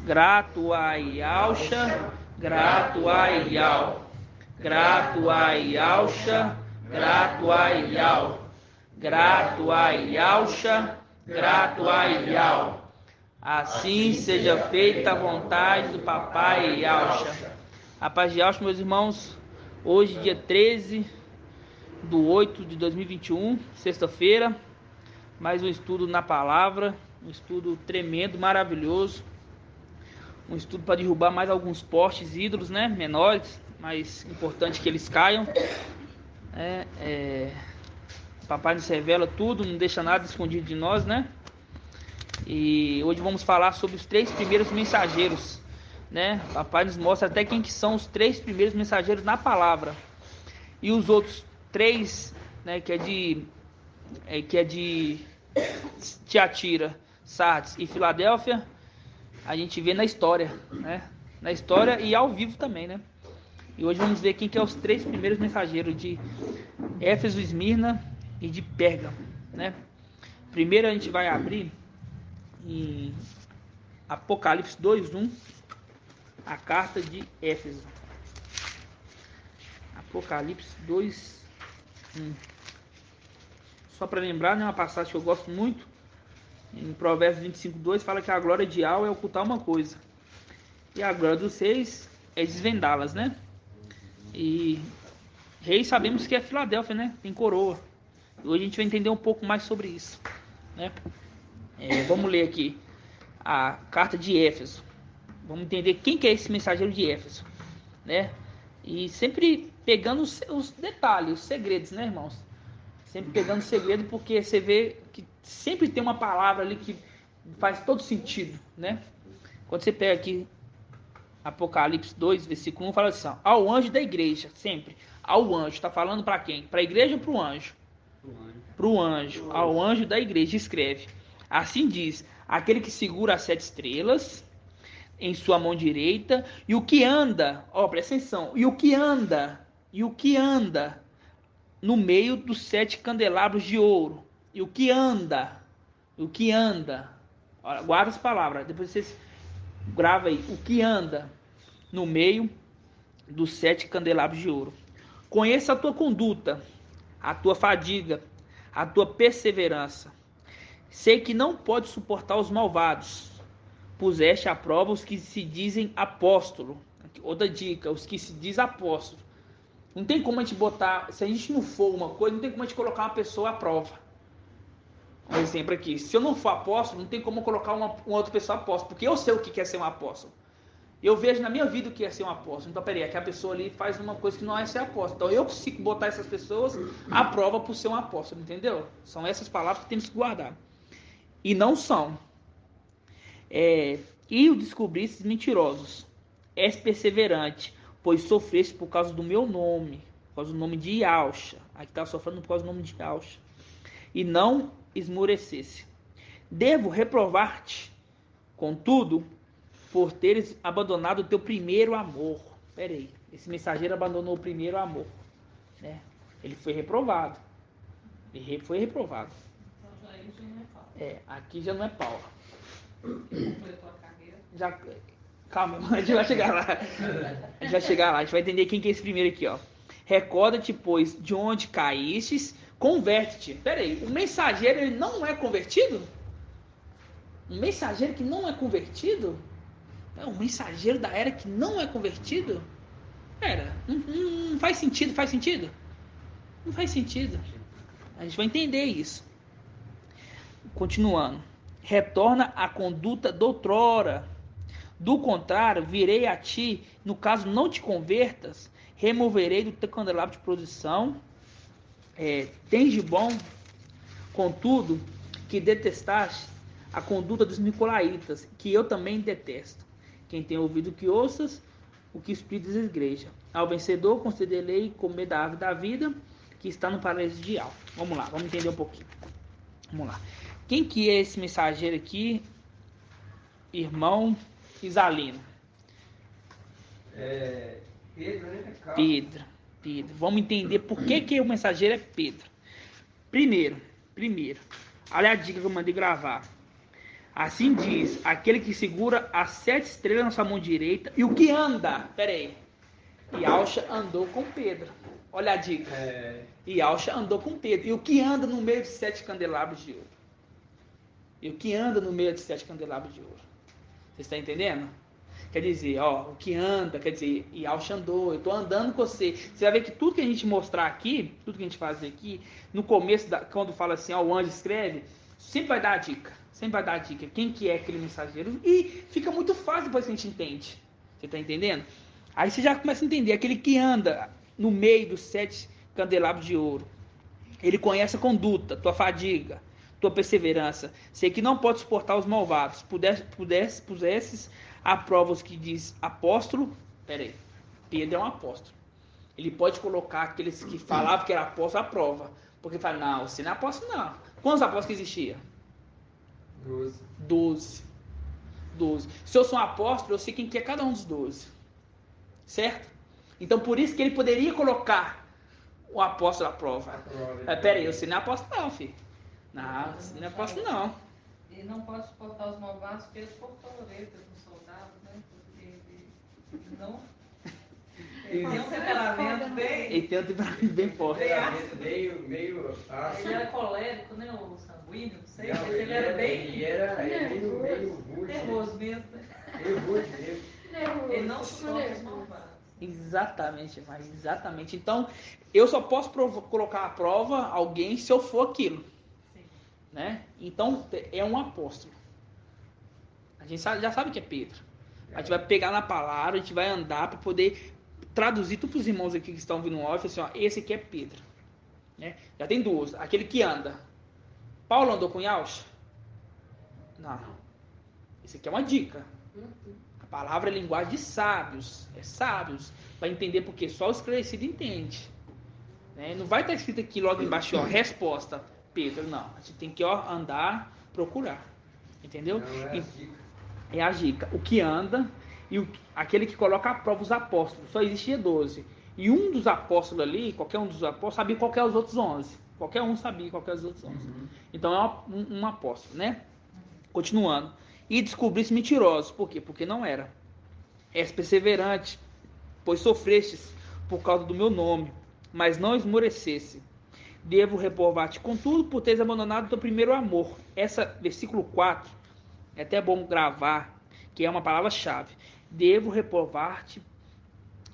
grato ai Alcha, grato ai Yau, grato ai Alcha, grato ai Yau, grato ai Alcha, grato ai Yau. Assim seja feita a vontade do papai Yaucha. A paz de Yaucha, meus irmãos, hoje dia 13/8/2021, sexta-feira, mais um estudo na palavra, um estudo tremendo, maravilhoso, um estudo para derrubar mais alguns postes ídolos, né, menores, mas importante que eles caiam. Papai nos revela tudo, não deixa nada escondido de nós, né? E hoje vamos falar sobre os 3 primeiros mensageiros, né? Papai nos mostra até quem que são os 3 primeiros mensageiros na palavra. E os outros 3, né, que é de Tiatira, Sardes e Filadélfia, a gente vê na história, né? Na história e ao vivo também, né? E hoje vamos ver quem que é os 3 primeiros mensageiros de Éfeso, Esmirna e de Pérgamo, né? Primeiro a gente vai abrir em Apocalipse 2:1, a carta de Éfeso. Apocalipse 2:1. Só para lembrar, né, uma passagem que eu gosto muito, em Provérbios 25:2, fala que a glória de Al é ocultar uma coisa, e a glória dos reis é desvendá-las, né? E rei sabemos que é Filadélfia, né? Tem coroa. E hoje a gente vai entender um pouco mais sobre isso, né? Vamos ler aqui a carta de Éfeso. Vamos entender quem que é esse mensageiro de Éfeso, né? E sempre pegando os detalhes, os segredos, né, irmãos? Sempre pegando segredo, porque você vê que sempre tem uma palavra ali que faz todo sentido, né? Quando você pega aqui Apocalipse 2, versículo 1, fala assim: ao anjo da igreja, sempre. Ao anjo, está falando para quem? Para a igreja ou para o anjo? Para o anjo. Ao anjo da igreja, escreve: assim diz, aquele que segura as 7 estrelas em sua mão direita, e o que anda, ó, presta atenção, e o que anda no meio dos 7 candelabros de ouro, e o que anda, olha, guarda as palavras, depois vocês grava aí, o que anda no meio dos 7 candelabros de ouro. Conheça a tua conduta, a tua fadiga, a tua perseverança. Sei que não pode suportar os malvados. Puseste à prova os que se dizem apóstolo. Outra dica, os que se dizem apóstolo. Não tem como a gente botar, se a gente não for uma coisa, não tem como a gente colocar uma pessoa à prova. Um exemplo aqui, se eu não for apóstolo, não tem como eu colocar uma outra pessoa apóstolo, porque eu sei o que é ser um apóstolo. Eu vejo na minha vida o que é ser um apóstolo. Então, peraí, aquela pessoa ali faz uma coisa que não é ser apóstolo. Então, eu consigo botar essas pessoas à prova por ser um apóstolo, entendeu? São essas palavras que temos que guardar. E não são. E o descobristes mentirosos. És perseverante, pois sofreste por causa do meu nome, por causa do nome de Yaucha. Aqui está sofrendo por causa do nome de Yaucha. E não esmorecesse. Devo reprovar-te, contudo, por teres abandonado o teu primeiro amor. Peraí, esse mensageiro abandonou o primeiro amor, né? Ele foi reprovado. Ele foi reprovado. Aqui já não é Paulo. Já, calma, a gente vai chegar lá. A gente vai entender quem que é esse primeiro aqui, ó. Recorda-te, pois, de onde caístes, converte-te. Peraí, o mensageiro ele não é convertido? Um mensageiro que não é convertido? Um mensageiro da era que não é convertido? Pera, não faz sentido, faz sentido? Não faz sentido. A gente vai entender isso. Continuando. Retorna à conduta doutrora. Do contrário, virei a ti, no caso não te convertas, removerei do teu candelabro de posição. Tens de bom, contudo, que detestaste a conduta dos nicolaítas, que eu também detesto. Quem tem ouvido que ouças, o que o Espírito diz à igreja. Ao vencedor concederei comer da árvore da vida, que está no paraíso de Al. Vamos lá, vamos entender um pouquinho. Vamos lá. Quem que é esse mensageiro aqui? Irmão Isalino. Pedro, né? Pedro. Vamos entender por que o mensageiro é Pedro. Primeiro. Olha a dica que eu mandei gravar. Assim diz aquele que segura as 7 estrelas na sua mão direita e o que anda. Pera aí. Yahshua andou com Pedro. Olha a dica. Yahshua andou com Pedro. E o que anda no meio de 7 candelabros de ouro? E o que anda no meio de 7 candelabros de ouro? Você está entendendo? Quer dizer, ó, o que anda, quer dizer, Yahshua andou, eu estou andando com você. Você vai ver que tudo que a gente mostrar aqui, tudo que a gente fazer aqui, no começo, quando fala assim, ó, o anjo escreve, sempre vai dar a dica. Sempre vai dar a dica. Quem que é aquele mensageiro? E fica muito fácil depois que a gente entende. Você está entendendo? Aí você já começa a entender. Aquele que anda no meio dos 7 candelabros de ouro. Ele conhece a conduta, tua fadiga, tua perseverança. Sei que não pode suportar os malvados. Pusesses a prova os que diz apóstolo. Peraí, Pedro é um apóstolo. Ele pode colocar aqueles que falavam que era apóstolo à prova. Porque fala, não, você não é apóstolo não. Quantos apóstolos que existiam? 12. Se eu sou um apóstolo, eu sei quem que é cada um dos 12. Certo? Então por isso que ele poderia colocar o apóstolo à prova. Peraí, você não é apóstolo não, filho. Não, você não é apóstolo não. Ele não pode suportar os malvados porque ele cortou a orelha dos soldados, né? Porque ele não... Ele tem um temperamento bem... Ele tem um temperamento bem forte. Meio Ele era colérico, né? O sanguíneo, não sei. Não, Ele era bem... Ele era meio rude. nervoso mesmo, né? Meio rude mesmo. Ele não suporta os malvados. Exatamente, mas exatamente. Então, eu só posso colocar à prova alguém se eu for aquilo. Sim. Né? Então, é um apóstolo. A gente já sabe que é Pedro. A gente vai pegar na palavra, a gente vai andar para poder traduzir tudo para os irmãos aqui que estão vindo off, assim, ó, esse aqui é Pedro. Né? Já tem duas. Aquele que anda. Paulo andou com Yahshua? Não. Esse aqui é uma dica. A palavra é linguagem de sábios. É sábios. Vai entender porque só o esclarecido entende. Né? Não vai estar escrito aqui logo embaixo, ó, resposta, Pedro. Não. A gente tem que andar, procurar. Entendeu? Não, é a dica. É a dica. O que anda e aquele que coloca à prova os apóstolos. Só existia 12. E um dos apóstolos ali, qualquer um dos apóstolos, sabia qual que é os outros 11. Qualquer um sabia qual que é os outros 11. Então é um apóstolo, né? Continuando. E descobrisse mentirosos. Por quê? Porque não era. És perseverante, pois sofrestes por causa do meu nome, mas não esmorecesse. Devo reprovar-te contudo por teres abandonado o teu primeiro amor. Versículo 4, é até bom gravar, que é uma palavra-chave. Devo reprovar-te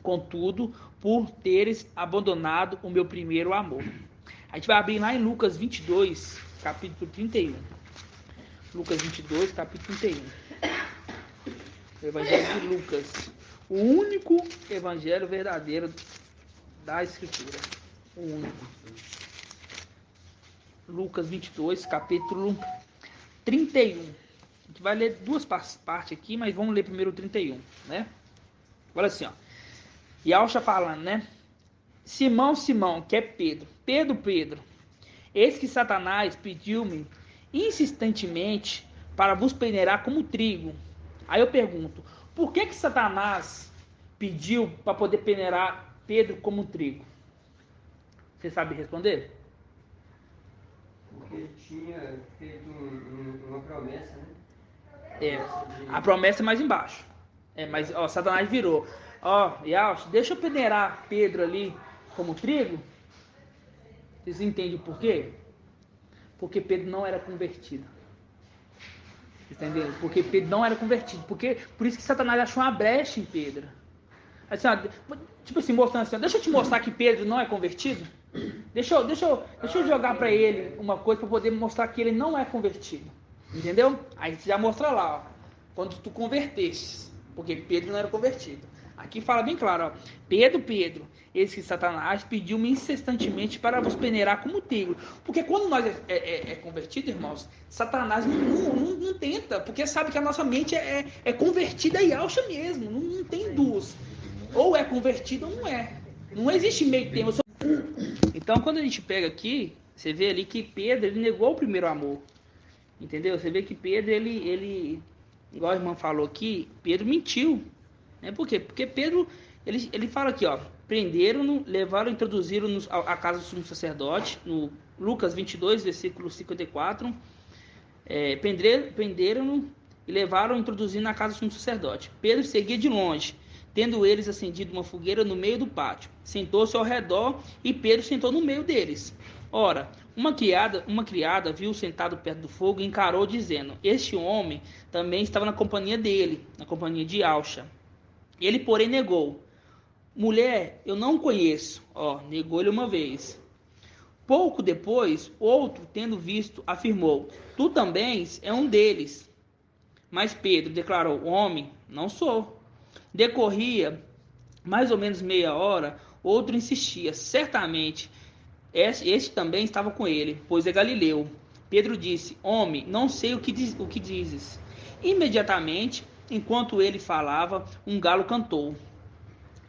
contudo por teres abandonado o meu primeiro amor. A gente vai abrir lá em Lucas 22, capítulo 31. Lucas 22, capítulo 31. O Evangelho de Lucas. O único evangelho verdadeiro da Escritura. O único. Lucas 22, capítulo 31. A gente vai ler duas partes aqui, mas vamos ler primeiro o 31, né? Olha assim, ó. Yahshua falando, né? Simão, Simão, que é Pedro. Pedro, eis que Satanás pediu-me insistentemente para vos peneirar como trigo. Aí eu pergunto, por que Satanás pediu para poder peneirar Pedro como trigo? Você sabe responder? Porque ele tinha feito uma promessa, né? A promessa é mais embaixo. Mas ó, Satanás virou. Ó, Yahshua, deixa eu peneirar Pedro ali como trigo. Vocês entendem por quê? Porque Pedro não era convertido. Entendeu? Porque Pedro não era convertido. Por isso que Satanás achou uma brecha em Pedro. Assim, ó, tipo assim, mostrando assim, ó, deixa eu te mostrar que Pedro não é convertido. Deixa eu jogar para ele uma coisa para poder mostrar que ele não é convertido. Entendeu? Aí você já mostra lá, ó, quando tu convertestes. Porque Pedro não era convertido. Aqui fala bem claro, ó. Pedro, esse que Satanás pediu-me incessantemente para vos peneirar como trigo. Porque quando nós é convertido, irmãos, Satanás não tenta, porque sabe que a nossa mente é convertida a Yahshua mesmo. Não tem duas. Ou é convertido ou não é. Não existe meio termo. Então, quando a gente pega aqui, você vê ali que Pedro, ele negou o primeiro amor. Entendeu? Você vê que Pedro, ele igual a irmã falou aqui, Pedro mentiu. Por quê? Porque Pedro, ele fala aqui, ó, prenderam-no, levaram, introduziram-no à casa do sumo sacerdote, no Lucas 22, versículo 54. Prenderam-no e levaram, introduzindo na casa do sumo sacerdote. Pedro seguia de longe, tendo eles acendido uma fogueira no meio do pátio. Sentou-se ao redor e Pedro sentou no meio deles. Ora, uma criada viu sentado perto do fogo e encarou, dizendo: Este homem também estava na companhia dele, na companhia de Alcha. Ele, porém, negou: Mulher, eu não o conheço. Negou-lhe uma vez. Pouco depois, outro, tendo visto, afirmou: Tu também és um deles. Mas Pedro declarou: Homem, não sou. Decorria mais ou menos meia hora, outro insistia: Certamente, este também estava com ele, pois é galileu. Pedro disse: Homem, não sei o que dizes. Imediatamente, enquanto ele falava, um galo cantou.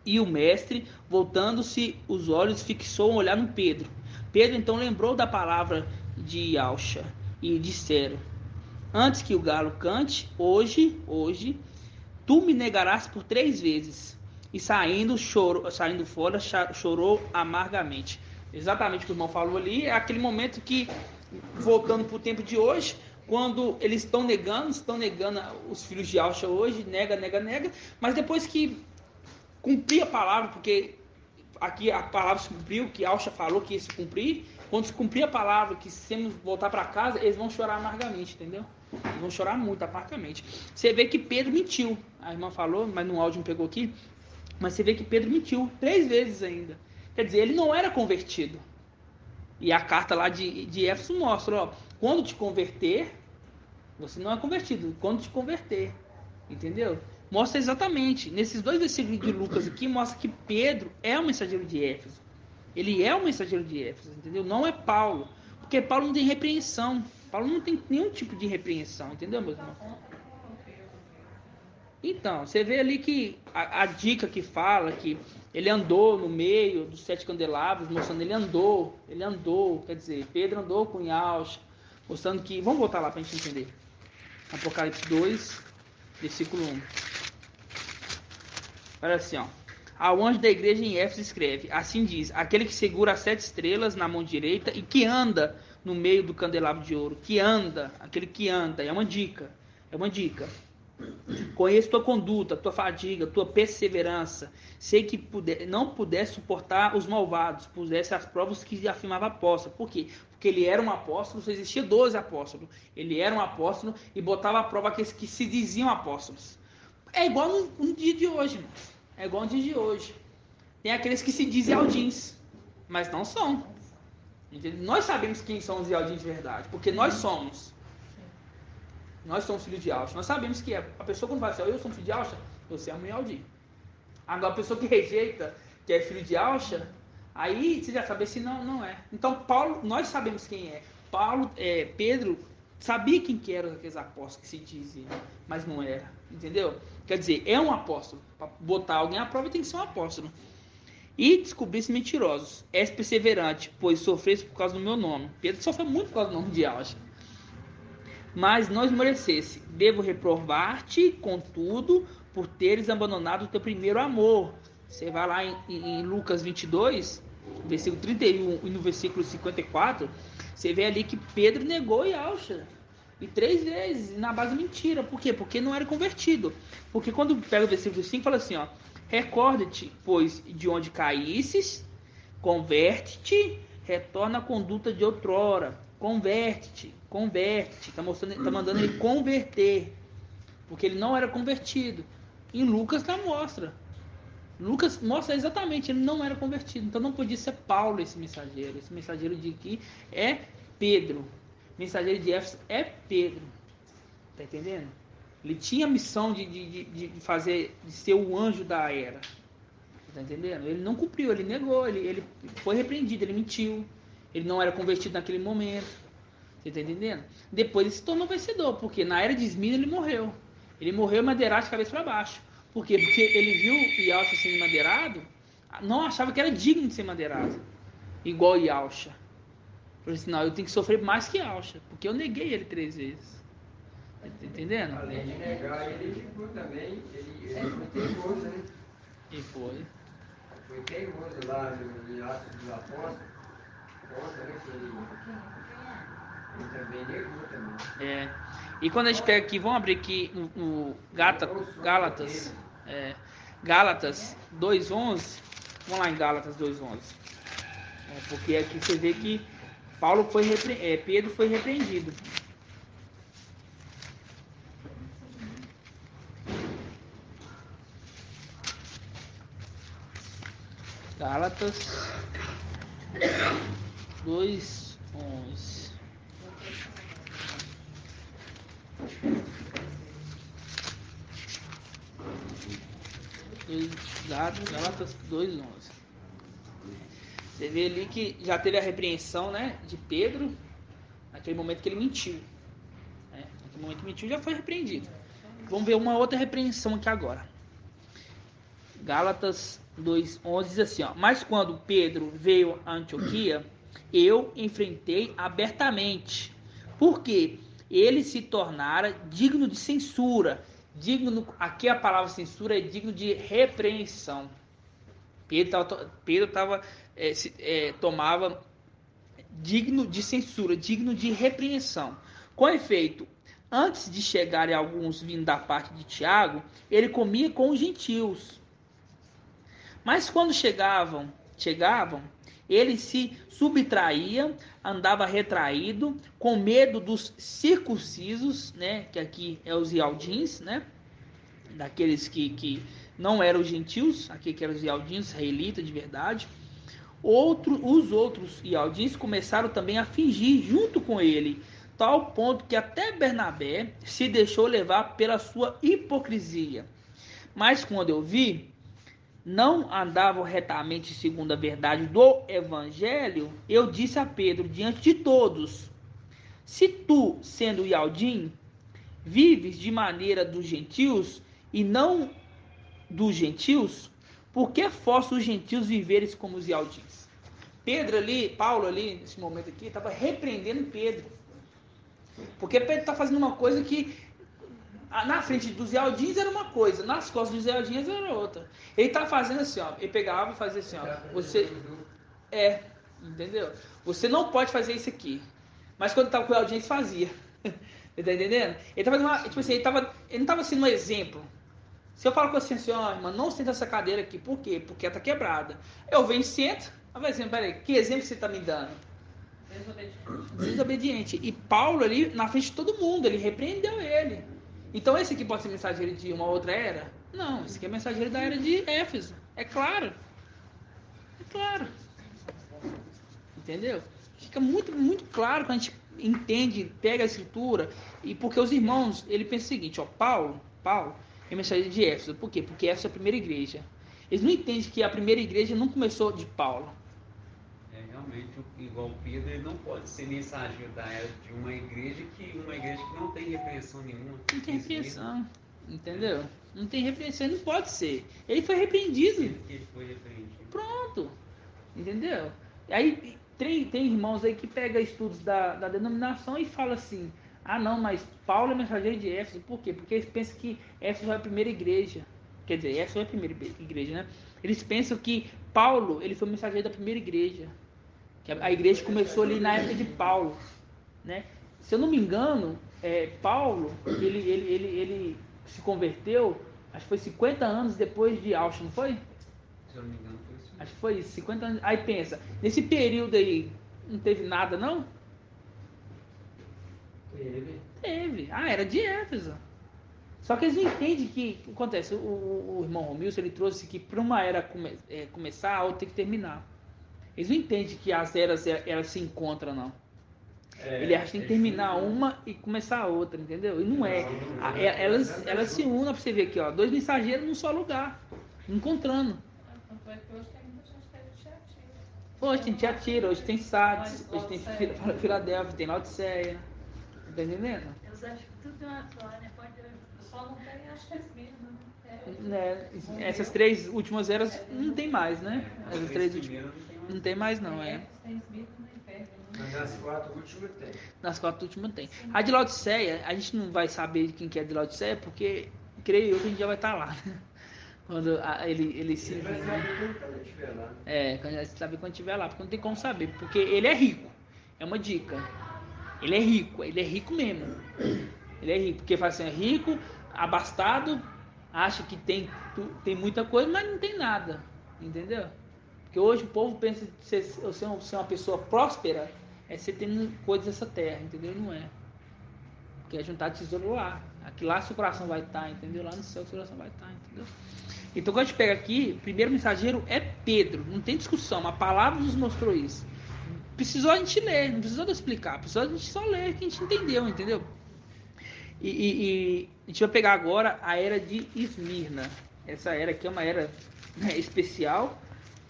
E o mestre, voltando-se os olhos, fixou um olhar no Pedro. Pedro então lembrou da palavra de Alcha e disseram: Antes que o galo cante, hoje, tu me negarás por 3 vezes. E saindo fora, chorou amargamente. Exatamente o que o irmão falou ali, é aquele momento que, voltando para o tempo de hoje, quando eles estão negando os filhos de Alcha hoje, nega, mas depois que cumprir a palavra, porque aqui a palavra se cumpriu, que Alcha falou que ia se cumprir, quando se cumprir a palavra, que se voltar para casa, eles vão chorar amargamente, entendeu? Eles vão chorar muito, amargamente. Você vê que Pedro mentiu, a irmã falou, mas no áudio não pegou aqui, mas você vê que Pedro mentiu 3 vezes ainda. Quer dizer, ele não era convertido. E a carta lá de Éfeso mostra, quando te converter, você não é convertido, quando te converter, entendeu? Mostra exatamente, nesses 2 versículos de Lucas aqui, mostra que Pedro é o mensageiro de Éfeso. Ele é o mensageiro de Éfeso, entendeu? Não é Paulo, porque Paulo não tem repreensão. Paulo não tem nenhum tipo de repreensão, entendeu, meus irmãos? Então, você vê ali que a dica que fala que ele andou no meio dos 7 candelabros, mostrando ele andou, quer dizer, Pedro andou com Yalcha, mostrando que, vamos voltar lá para a gente entender. Apocalipse 2, versículo 1. Olha assim, Ao anjo da igreja em Éfeso escreve: Assim diz, aquele que segura as 7 estrelas na mão direita e que anda no meio do candelabro de ouro. Aquele que anda, é uma dica. Conheço tua conduta, tua fadiga, tua perseverança. Sei que não pudesse suportar os malvados, pusesse as provas que afirmava apóstolo. Por quê? Porque ele era um apóstolo, só existia 12 apóstolos. Ele era um apóstolo e botava a prova aqueles que se diziam apóstolos. É igual no dia de hoje, irmãos. É igual no dia de hoje. Tem aqueles que se dizem Aldins, mas não são. Entendeu? Nós sabemos quem são os Aldins de verdade, porque nós somos. Nós somos filhos de Alcha. Nós sabemos que a pessoa quando fala assim, eu sou filho de Alcha, você é a mãe Aldir. Agora a pessoa que rejeita, que é filho de Alcha, aí você já sabe se não é. Então Paulo, nós sabemos quem é. Pedro sabia quem que eram aqueles apóstolos que se diziam, mas não era. Entendeu? Quer dizer, é um apóstolo. Para botar alguém à prova tem que ser um apóstolo. E descobrisse mentirosos. És perseverante, pois sofreste por causa do meu nome. Pedro sofreu muito por causa do nome de Alcha. Mas não esmorecesse. Devo reprovar-te, contudo, por teres abandonado o teu primeiro amor. Você vai lá em Lucas 22, versículo 31 e no versículo 54, você vê ali que Pedro negou Yalcha. E 3 vezes, na base mentira. Por quê? Porque não era convertido. Porque quando pega o versículo 5, fala assim, recorda-te, pois, de onde caísses, converte-te, retorna à conduta de outrora. Converte-te. Tá mandando ele converter. Porque ele não era convertido. Em Lucas mostra. Lucas mostra exatamente, ele não era convertido. Então não podia ser Paulo esse mensageiro. Esse mensageiro de aqui é Pedro. Mensageiro de Éfeso é Pedro. Tá entendendo? Ele tinha a missão de ser o anjo da era. Tá entendendo? Ele não cumpriu, ele negou, ele foi repreendido, ele mentiu. Ele não era convertido naquele momento. Você tá entendendo? Depois ele se tornou vencedor, porque na era de Esmirna ele morreu. Ele morreu madeirado de cabeça para baixo. Por quê? Porque ele viu Yalcha sendo madeirado, não achava que era digno de ser madeirado. Igual Yalcha. Falei assim, não, eu tenho que sofrer mais que Yalcha, porque eu neguei ele 3 vezes. Tá entendendo? Além de negar, ele ficou também, ele foi teimoso, né? E foi. Foi teimoso lá em Atos dos Apóstolos. Conta, né? Que ele Ele também negou também. E quando a gente pega aqui, vamos abrir aqui no Gálatas, Gálatas 2:11, vamos lá em Gálatas 2:11, porque aqui você vê que Pedro foi repreendido. Gálatas 2:11. Gálatas 2:11. Você vê ali que já teve a repreensão, né, de Pedro, naquele momento que ele mentiu. Naquele momento que mentiu, já foi repreendido. Vamos ver uma outra repreensão aqui agora. Gálatas 2:11 diz assim, mas quando Pedro veio a Antioquia, eu enfrentei abertamente, porque ele se tornara digno de censura. Aqui a palavra censura é digno de repreensão. Pedro tomava digno de censura, digno de repreensão. Com efeito, antes de chegarem alguns vindo da parte de Tiago, ele comia com os gentios. Mas quando chegavam, ele se subtraía, andava retraído, com medo dos circuncisos, né, que aqui é os ialdins, né, daqueles que não eram gentios, aqui que eram os ialdins, israelitas de verdade. Os outros ialdins começaram também a fingir junto com ele, tal ponto que até Bernabé se deixou levar pela sua hipocrisia. Mas quando eu vi, não andavam retamente segundo a verdade do evangelho, eu disse a Pedro diante de todos: se tu, sendo ialdim, vives de maneira dos gentios e não dos gentios, por que força os gentios viveres como os ialdins? Paulo ali, nesse momento aqui, estava repreendendo Pedro. Porque Pedro está fazendo uma coisa que na frente dos ialdins era uma coisa, nas costas dos ialdins era outra. Ele tá fazendo assim, ele pegava e fazia assim, entendeu? Você não pode fazer isso aqui. Mas quando estava com o ialdins fazia. Você tá entendendo? Ele tava tipo assim, ele não estava sendo um exemplo. Se eu falo com você assim, irmã, não senta essa cadeira aqui, por quê? Porque ela tá quebrada. Eu venho e sento, vai dizer, peraí, que exemplo você está me dando? Desobediente. E Paulo ali, na frente de todo mundo, ele repreendeu ele. Então esse aqui pode ser mensageiro de uma outra era? Não, esse aqui é mensageiro da era de Éfeso. É claro. É claro. Entendeu? Fica muito, muito claro quando a gente entende, pega a escritura. E porque os irmãos, ele pensa o seguinte, Paulo é mensageiro de Éfeso. Por quê? Porque Éfeso é a primeira igreja. Eles não entendem que a primeira igreja não começou de Paulo. Realmente, igual Pedro, ele não pode ser mensageiro da era de uma igreja que não tem repreensão nenhuma. Não tem repreensão, entendeu? Não tem repreensão, não pode ser. Ele foi repreendido. Ele foi repreendido. Pronto, entendeu? Aí tem irmãos aí que pegam estudos da denominação e falam assim, não, mas Paulo é mensageiro de Éfeso. Por quê? Porque eles pensam que Éfeso é a primeira igreja. Quer dizer, Éfeso é a primeira igreja, né? Eles pensam que Paulo, ele foi mensageiro da primeira igreja. Que a igreja começou ali na época de Paulo, né? Se eu não me engano, Paulo, ele se converteu, acho que foi 50 anos depois de Auschwitz, não foi? Se eu não me engano, foi isso. Acho que foi isso, 50 anos. Aí pensa, nesse período aí, não teve nada, não? Teve. Era de Éfeso. Só que eles não entendem que o que acontece. O irmão Romilson, ele trouxe que para uma era começar, a outra tem que terminar. Eles não entendem que as eras elas se encontram, não. Ele acha que tem que terminar uma e começar a outra, entendeu? E não é. Elas se unem, pra você ver aqui, dois mensageiros num só lugar, encontrando. Tanto é que hoje tem muita gente que é de Tiatira. Hoje tem Tiatira, hoje tem Sardes, hoje tem Filadélfia, tem Laodiceia. Tá entendendo? Eu acho que tudo é atual, né? Só não tem, acho que é mesmo, Essas três últimas eras não tem mais, né? Essas três últimas não tem mais, não. Mas nas 4 últimas tem. Nas 4 últimas tem. A de Laodiceia, a gente não vai saber quem que é de Laodiceia, porque creio eu que a gente já vai estar lá, né? Quando ele se. Vai saber quando estiver lá. Quando a gente saber quando estiver lá, porque não tem como saber, porque ele é rico. É uma dica. Ele é rico mesmo. Ele é rico, porque fala assim, é rico, abastado, acha que tem muita coisa, mas não tem nada, entendeu? Porque hoje o povo pensa que ser uma pessoa próspera é você tendo coisas dessa terra, entendeu? Não é. Porque é juntar tesouro lá. Aqui lá seu coração vai estar, entendeu? Lá no céu seu coração vai estar, entendeu? Então quando a gente pega aqui, o primeiro mensageiro é Pedro, não tem discussão, a palavra nos mostrou isso. Precisou a gente ler, não precisou de eu explicar, precisou a gente só ler que a gente entendeu? E a gente vai pegar agora a era de Esmirna. Essa era aqui é uma era, né, especial,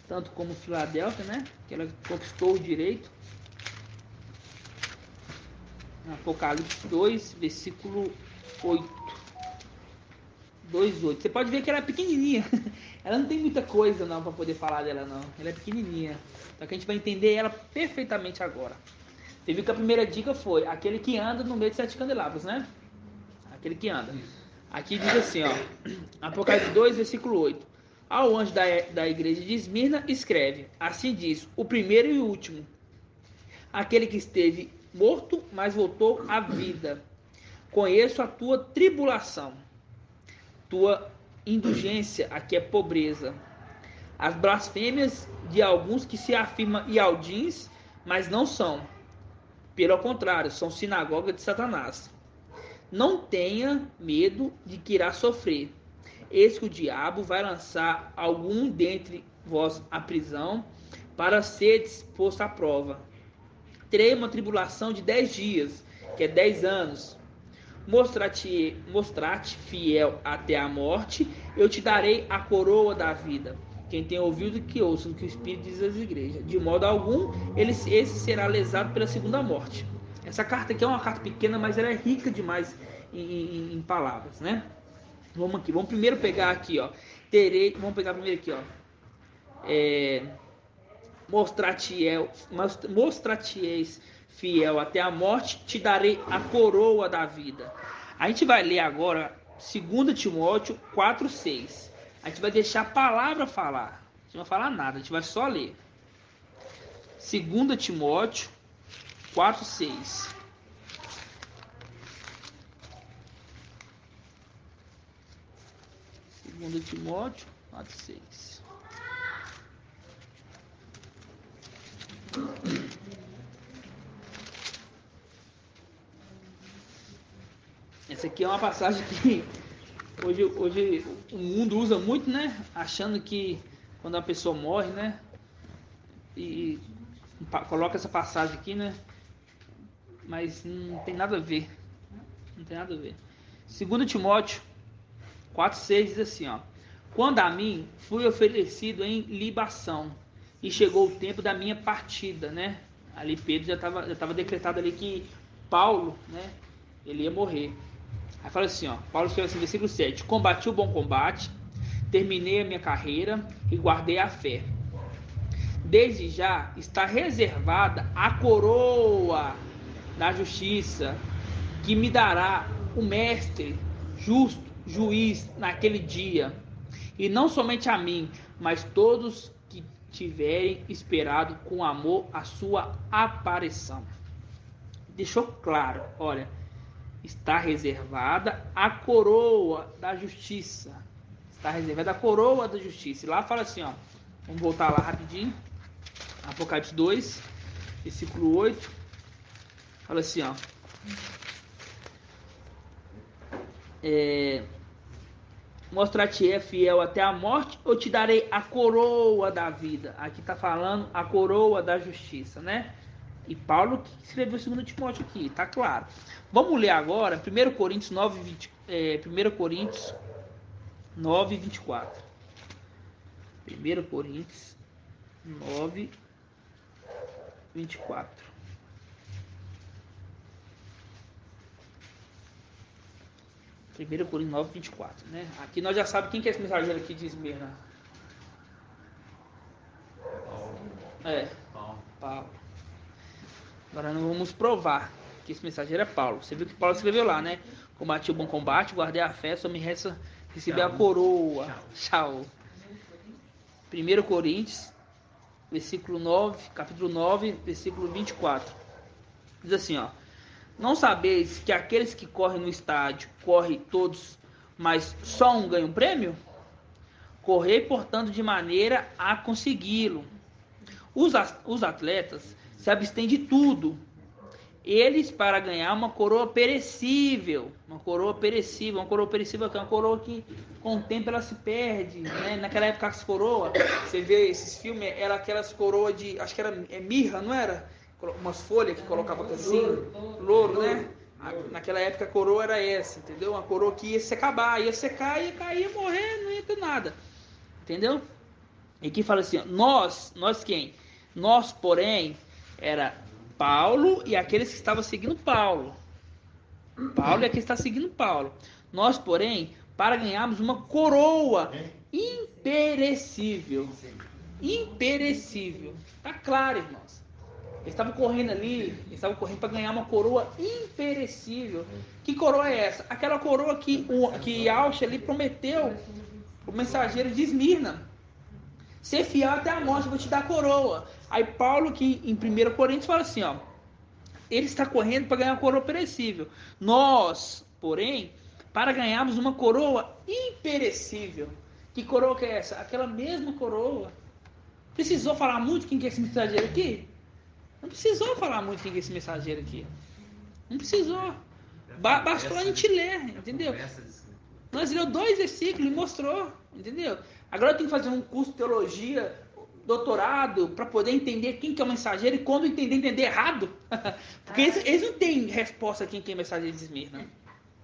tanto como Filadélfia, né? Que ela conquistou o direito. Apocalipse 2, versículo 8. 2:8. Você pode ver que ela é pequenininha. Ela não tem muita coisa não para poder falar dela não. Ela é pequenininha. Então que a gente vai entender ela perfeitamente agora. Você viu que a primeira dica foi aquele que anda no meio de 7 candelabros, né? Aquele que anda. Aqui diz assim, ó. Apocalipse 2, versículo 8. Ao anjo da igreja de Esmirna escreve: assim diz, o primeiro e o último, aquele que esteve morto, mas voltou à vida. Conheço a tua tribulação, tua indulgência, aqui é pobreza, as blasfêmias de alguns que se afirmam ialdins, mas não são. Pelo contrário, são sinagoga de Satanás. Não tenha medo de que irá sofrer. Eis que o diabo vai lançar algum dentre vós à prisão, para seres posto à prova. Terei uma tribulação de 10 dias, que é 10 anos. Mostrar-te fiel até a morte, eu te darei a coroa da vida. Quem tem ouvido, que ouça o que o Espírito diz às igrejas. De modo algum, esse será lesado pela segunda morte. Essa carta aqui é uma carta pequena, mas ela é rica demais em palavras, né? Vamos aqui, vamos primeiro pegar aqui, ó. Vamos pegar primeiro aqui, ó. Mostrar-te-eis fiel até a morte, te darei a coroa da vida. A gente vai ler agora 2 Timóteo 4:6. A gente vai deixar a palavra falar. A gente não vai falar nada, a gente vai só ler. 2 Timóteo 4:6. Segundo Timóteo 4:6. Essa aqui é uma passagem que hoje o mundo usa muito, né? Achando que quando a pessoa morre, né? E coloca essa passagem aqui, né? Mas não tem nada a ver. Não tem nada a ver. 2 Timóteo 4:6 diz assim, ó. Quando a mim fui oferecido em libação e chegou o tempo da minha partida, né? Ali Pedro já estava decretado ali que Paulo, né? Ele ia morrer. Aí fala assim, ó. Paulo escreve assim, versículo 7. Combati o bom combate, terminei a minha carreira e guardei a fé. Desde já está reservada a coroa da justiça, que me dará o mestre justo, juiz, naquele dia. E não somente a mim, mas todos que tiverem esperado com amor a sua aparição. Deixou claro, olha, está reservada a coroa da justiça. Está reservada a coroa da justiça. E lá fala assim, ó. Vamos voltar lá rapidinho. Apocalipse 2, versículo 8. Fala assim, ó. Mostrar-te fiel até a morte, ou te darei a coroa da vida. Aqui está falando a coroa da justiça, né? E Paulo que escreveu 2 Timóteo aqui, tá claro. Vamos ler agora 1 Coríntios 9, 1 Coríntios 9, 24. 1 Coríntios 9, 24. Primeiro Coríntios 9, 24, né? Aqui nós já sabemos quem que é esse mensageiro aqui de Esmirna. Paulo. Agora nós vamos provar que esse mensageiro é Paulo. Você viu que Paulo escreveu lá, né? Combati o bom combate, guardei a fé, só me resta receber a coroa. Tchau. 1 Coríntios, versículo 9, capítulo 9, versículo 24. Diz assim, ó. Não sabeis que aqueles que correm no estádio, correm todos, mas só um ganha um prêmio? Correi, portanto, de maneira a consegui-lo. Os atletas se abstêm de tudo. Eles para ganhar uma coroa perecível. Uma coroa perecível que é uma coroa que com o tempo ela se perde. Né? Naquela época as coroas, você vê esses filmes, era aquelas coroas de, acho que era mirra, não era? Umas folhas que colocava assim, louro, né? Naquela época a coroa era essa, entendeu? Uma coroa que ia se acabar, ia secar, ia cair, ia morrer, não ia ter nada. Entendeu? E que fala assim, ó, nós quem? Nós, porém, era Paulo e aqueles que estavam seguindo Paulo. Paulo e aqueles que estavam seguindo Paulo. Nós, porém, para ganharmos uma coroa imperecível. Imperecível. Tá claro, irmãos. Eles estavam correndo ali, eles estavam correndo para ganhar uma coroa imperecível. Que coroa é essa? Aquela coroa que Auxa ali prometeu o mensageiro de Esmirna. Ser fiel até a morte, eu vou te dar a coroa. Aí Paulo, que em 1 Coríntios, fala assim, ó. Ele está correndo para ganhar uma coroa perecível. Nós, porém, para ganharmos uma coroa imperecível. Que coroa que é essa? Aquela mesma coroa. Precisou falar muito quem que é esse mensageiro aqui? Não precisou falar muito quem que é esse mensageiro aqui. Não precisou. Bastou a gente ler, entendeu? Nós leu 2 versículos e mostrou, entendeu? Agora eu tenho que fazer um curso de teologia, doutorado, para poder entender quem que é o mensageiro e quando entender errado. Porque eles não têm resposta quem que é o mensageiro de Esmirna.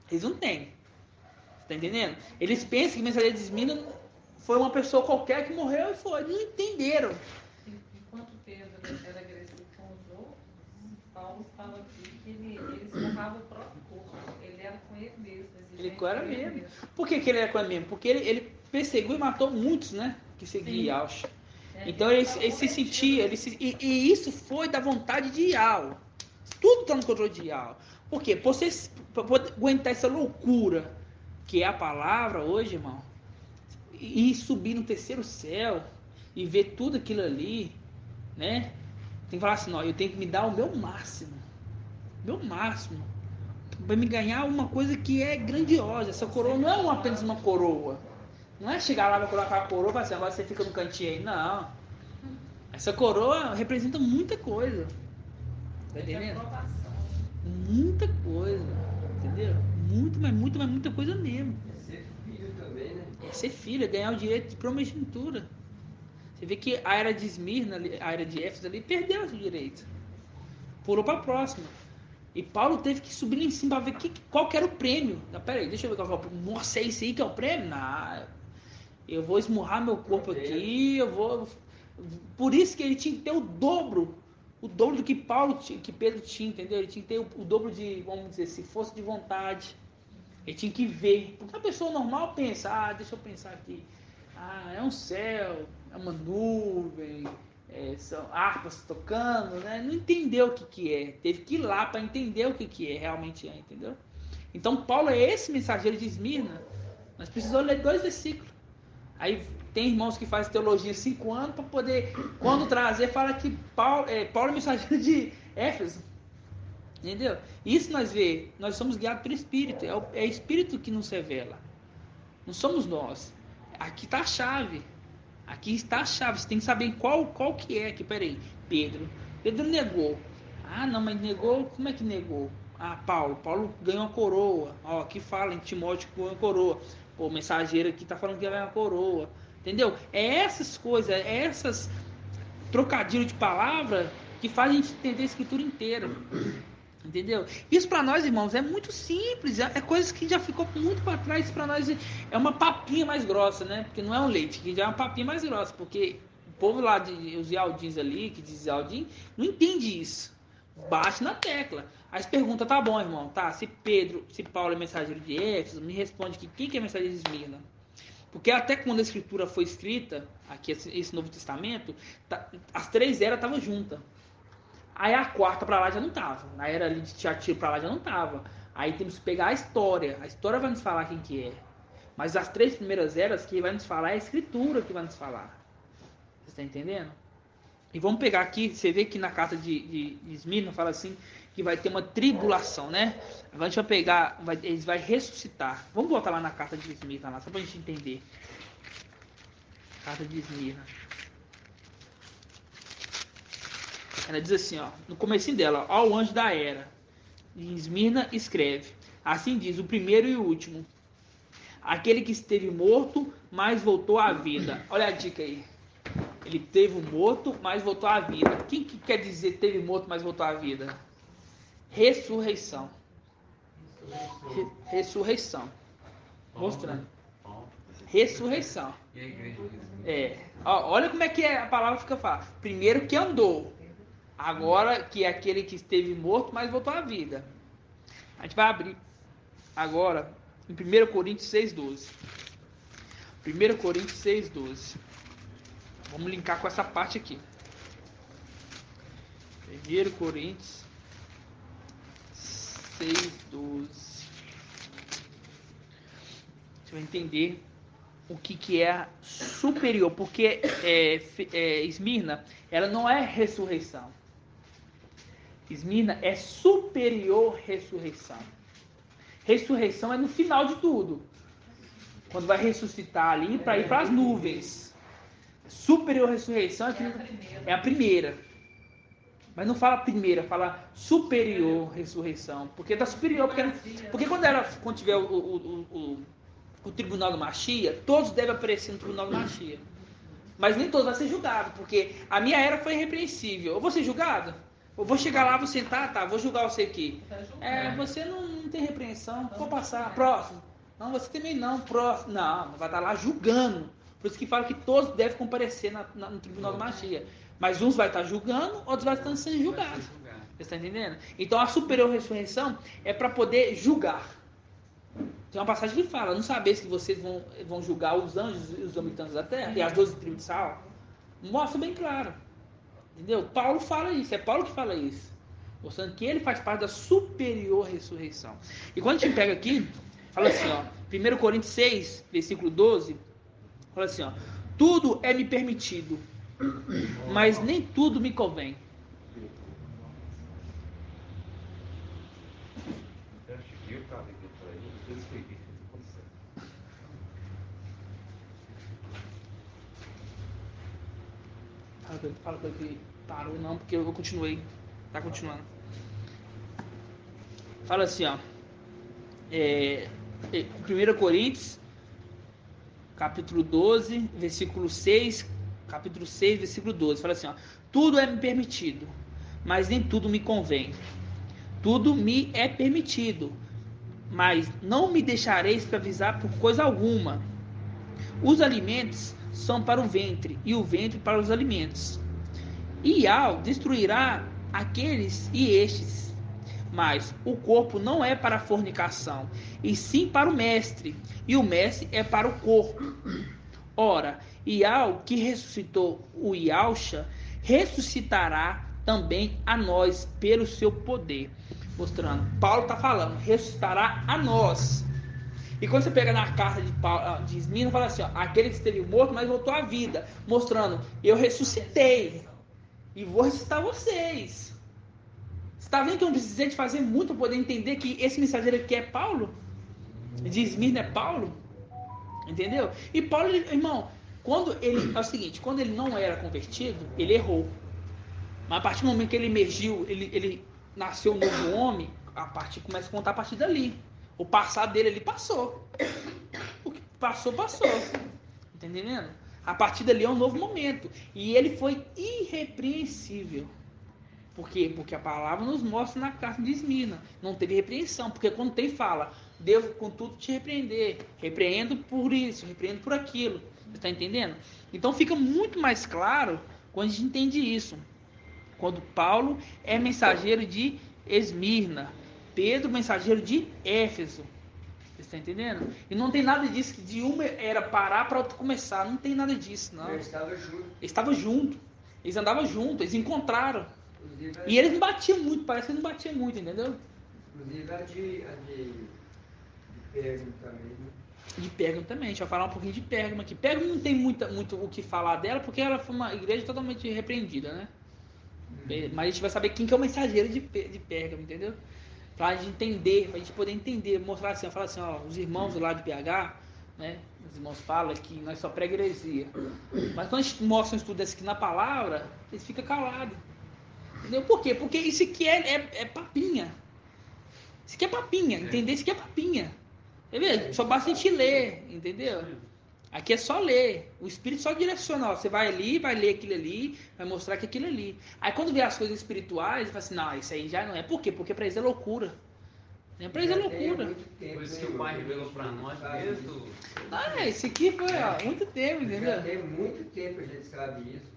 Eles não têm. Tá entendendo? Eles pensam que o mensageiro de Esmirna foi uma pessoa qualquer que morreu e foi. Eles não entenderam. Enquanto Pedro era agressivo com os outros, Paulo fala aqui que ele esmurrava o próprio corpo. Ele era com ele mesmo. Ele era mesmo. Por que ele era com ele mesmo? Porque ele perseguiu e matou muitos, né? Que seguiam Auxa. Então ele se sentia, e isso foi da vontade de Iau. Tudo está no controle de Iau. Por quê? Para poder aguentar essa loucura que é a palavra hoje, irmão, e subir no terceiro céu e ver tudo aquilo ali, né? Tem que falar assim, não, eu tenho que me dar o meu máximo. Para me ganhar uma coisa que é grandiosa. Essa coroa não é apenas uma coroa. Não é chegar lá e colocar a coroa e falar assim, agora você fica no cantinho aí. Não. Essa coroa representa muita coisa. Tá entendendo? Muita coisa. Entendeu? Muita coisa mesmo. É ser filho também, né? É ser filho, é ganhar o direito de primogenitura. Você vê que a era de Esmirna, a era de Éfeso ali, perdeu esse direito. Pulou para a próxima. E Paulo teve que subir lá em cima para ver qual que era o prêmio. Peraí, deixa eu ver qual que é o prêmio. Nossa, é isso aí que é o prêmio? Não. Eu vou esmurrar meu corpo aqui, eu vou... Por isso que ele tinha que ter o dobro do que Pedro tinha, entendeu? Ele tinha que ter o dobro de, vamos dizer, se fosse de vontade. Ele tinha que ver. Porque a pessoa normal pensa, deixa eu pensar aqui. É um céu, é uma nuvem, são harpas tocando, né? Não entendeu o que é. Teve que ir lá para entender o que é, realmente é, entendeu? Então Paulo é esse mensageiro de Esmirna. Nós precisamos ler 2 versículos. Aí tem irmãos que fazem teologia 5 anos para poder, quando trazer, fala que Paulo é mensageiro de Éfeso. Entendeu? Isso nós somos guiados pelo Espírito. É o Espírito que nos revela. Não somos nós. Aqui está a chave. Aqui está a chave. Você tem que saber qual que é. Peraí, Pedro negou. Não, mas negou. Como é que negou? Paulo ganhou uma coroa. Aqui fala em Timóteo que ganhou uma coroa. O mensageiro aqui está falando que ganhou uma coroa. Entendeu? É essas coisas, é essas trocadilhos de palavra que fazem a gente entender a escritura inteira. Entendeu? Isso para nós, irmãos, é muito simples. É coisas que já ficou muito para trás. Para nós é uma papinha mais grossa, né? Porque não é um leite, que já é uma papinha mais grossa. Porque o povo lá, os Ialdins ali, que diz Ialdim, não entende isso. Bate na tecla. Aí você pergunta, tá bom, irmão, tá? Se Paulo é mensageiro de Éfeso, me responde que quem que é mensageiro de Esmirna? Porque até quando a escritura foi escrita, aqui esse Novo Testamento, as 3 eras estavam juntas. Aí a 4ª para lá já não estava. Na era ali de Tiatira para lá já não estava. Aí temos que pegar a história. A história vai nos falar quem que é. Mas as 3 primeiras eras que vai nos falar é a escritura que vai nos falar. Você está entendendo? E vamos pegar aqui, você vê que na carta de Esmirna fala assim, que vai ter uma tribulação, né? Agora a gente vai pegar, eles vão ressuscitar. Vamos voltar lá na carta de Esmirna, lá, só pra gente entender. Carta de Esmirna. Ela diz assim, ó, no comecinho dela, ó, o anjo da era. Em Esmirna escreve. Assim diz, o primeiro e o último. Aquele que esteve morto, mas voltou à vida. Olha a dica aí. Ele teve morto, mas voltou à vida. O que quer dizer teve morto, mas voltou à vida? Ressurreição. Ressurreição. Mostrando. Ressurreição. E a igreja diz? Olha como é que a palavra fica fácil. Primeiro que andou. Agora que é aquele que esteve morto, mas voltou à vida. A gente vai abrir agora em 1 Coríntios 6,12. 1 Coríntios 6,12. Vamos linkar com essa parte aqui. 1 Coríntios 6,12. Você vai entender o que é superior. Porque Esmirna, ela não é ressurreição. Esmirna é superior ressurreição. Ressurreição é no final de tudo. Quando vai ressuscitar ali para ir para as nuvens. Superior ressurreição é a primeira. Mas não fala primeira, fala superior ressurreição. Porque está superior. Porque quando tiver o tribunal do Machia, todos devem aparecer no tribunal do Machia. Mas nem todos vão ser julgados. Porque a minha era foi irrepreensível. Eu vou ser julgado? Eu vou chegar lá, vou sentar, tá, vou julgar você aqui. Você não tem repreensão, vou passar. Próximo. Não, você também não. Próximo. Não, vai estar lá julgando. Por isso que fala que todos devem comparecer no tribunal do Machia. Mas uns vai estar julgando, outros vai estar sendo julgados. Você está entendendo? Então a superior ressurreição é para poder julgar. Tem uma passagem que fala, não saber se vocês vão julgar os anjos e os habitantes da terra, e as 12 tribos de Sal. Mostra bem claro. Entendeu? Paulo fala isso, é Paulo que fala isso. Mostrando que ele faz parte da superior ressurreição. E quando a gente pega aqui, fala assim, ó, 1 Coríntios 6, versículo 12, fala assim, ó, tudo é me permitido, mas nem tudo me convém. Fala pra ele que parou não, porque eu continuei. Tá continuando. Fala assim, ó. 1 Coríntios, capítulo 12, versículo 6. Capítulo 6, versículo 12. Fala assim, ó. Tudo é me permitido, mas nem tudo me convém. Tudo me é permitido, mas não me deixarei escravizar por coisa alguma. Os alimentos são para o ventre, e o ventre para os alimentos. E destruirá aqueles e estes. Mas o corpo não é para a fornicação, e sim para o mestre, e o mestre é para o corpo. Ora, que ressuscitou o Yahshua, ressuscitará também a nós pelo seu poder. Mostrando, Paulo está falando, ressuscitará a nós. E quando você pega na carta de Esmirna, fala assim, ó, aquele que esteve morto, mas voltou à vida. Mostrando, eu ressuscitei. E vou ressuscitar vocês. Você está vendo que eu não precisei de fazer muito para poder entender que esse mensageiro aqui é Paulo? De Esmirna é Paulo? Entendeu? E Paulo, irmão, é o seguinte, quando ele não era convertido, ele errou. Mas a partir do momento que ele emergiu, ele nasceu um novo homem, começa a contar a partir dali. O passado dele, ele passou. O que passou. Tá entendendo? A partir dali é um novo momento. E ele foi irrepreensível. Por quê? Porque a palavra nos mostra na carta de Esmirna. Não teve repreensão. Porque quando tem, fala, devo contudo te repreender. Repreendo por isso, repreendo por aquilo. Você está entendendo? Então fica muito mais claro quando a gente entende isso. Quando Paulo é mensageiro de Esmirna. Pedro, mensageiro de Éfeso. Você está entendendo? E não tem nada disso que de uma era parar para outra começar. Não tem nada disso, não. Eles estavam juntos. Eles estavam juntos. Eles andavam juntos. Eles encontraram. E eles não batiam muito. Parece que eles não batiam muito, entendeu? Inclusive a de Pérgamo também, né? De Pérgamo também. A gente vai falar um pouquinho de Pérgamo aqui. Pérgamo não tem muito o que falar dela, porque ela foi uma igreja totalmente repreendida, né? Mas a gente vai saber quem que é o mensageiro de Pérgamo, entendeu? Pra gente entender, pra gente poder entender, mostrar assim, falar assim, ó, os irmãos lá de BH, né? Os irmãos falam que nós só prega heresia. Mas quando a gente mostra um estudo desse aqui na palavra, eles ficam calados. Entendeu? Por quê? Porque isso aqui é papinha. Isso aqui é papinha, entender? Isso aqui é papinha. Entendeu? Só basta a gente ler, entendeu? Aqui é só ler. O Espírito só direciona. Ó, você vai ali, vai ler aquilo ali, vai mostrar que aquilo ali. Aí quando vê as coisas espirituais, você fala assim, não, isso aí já não é. Por quê? Porque pra eles é loucura. Pra eles é loucura. Por isso que o Pai revelou para nós desde o... Isso aqui foi ó, muito tempo, entendeu? Já tem muito tempo a gente sabe isso.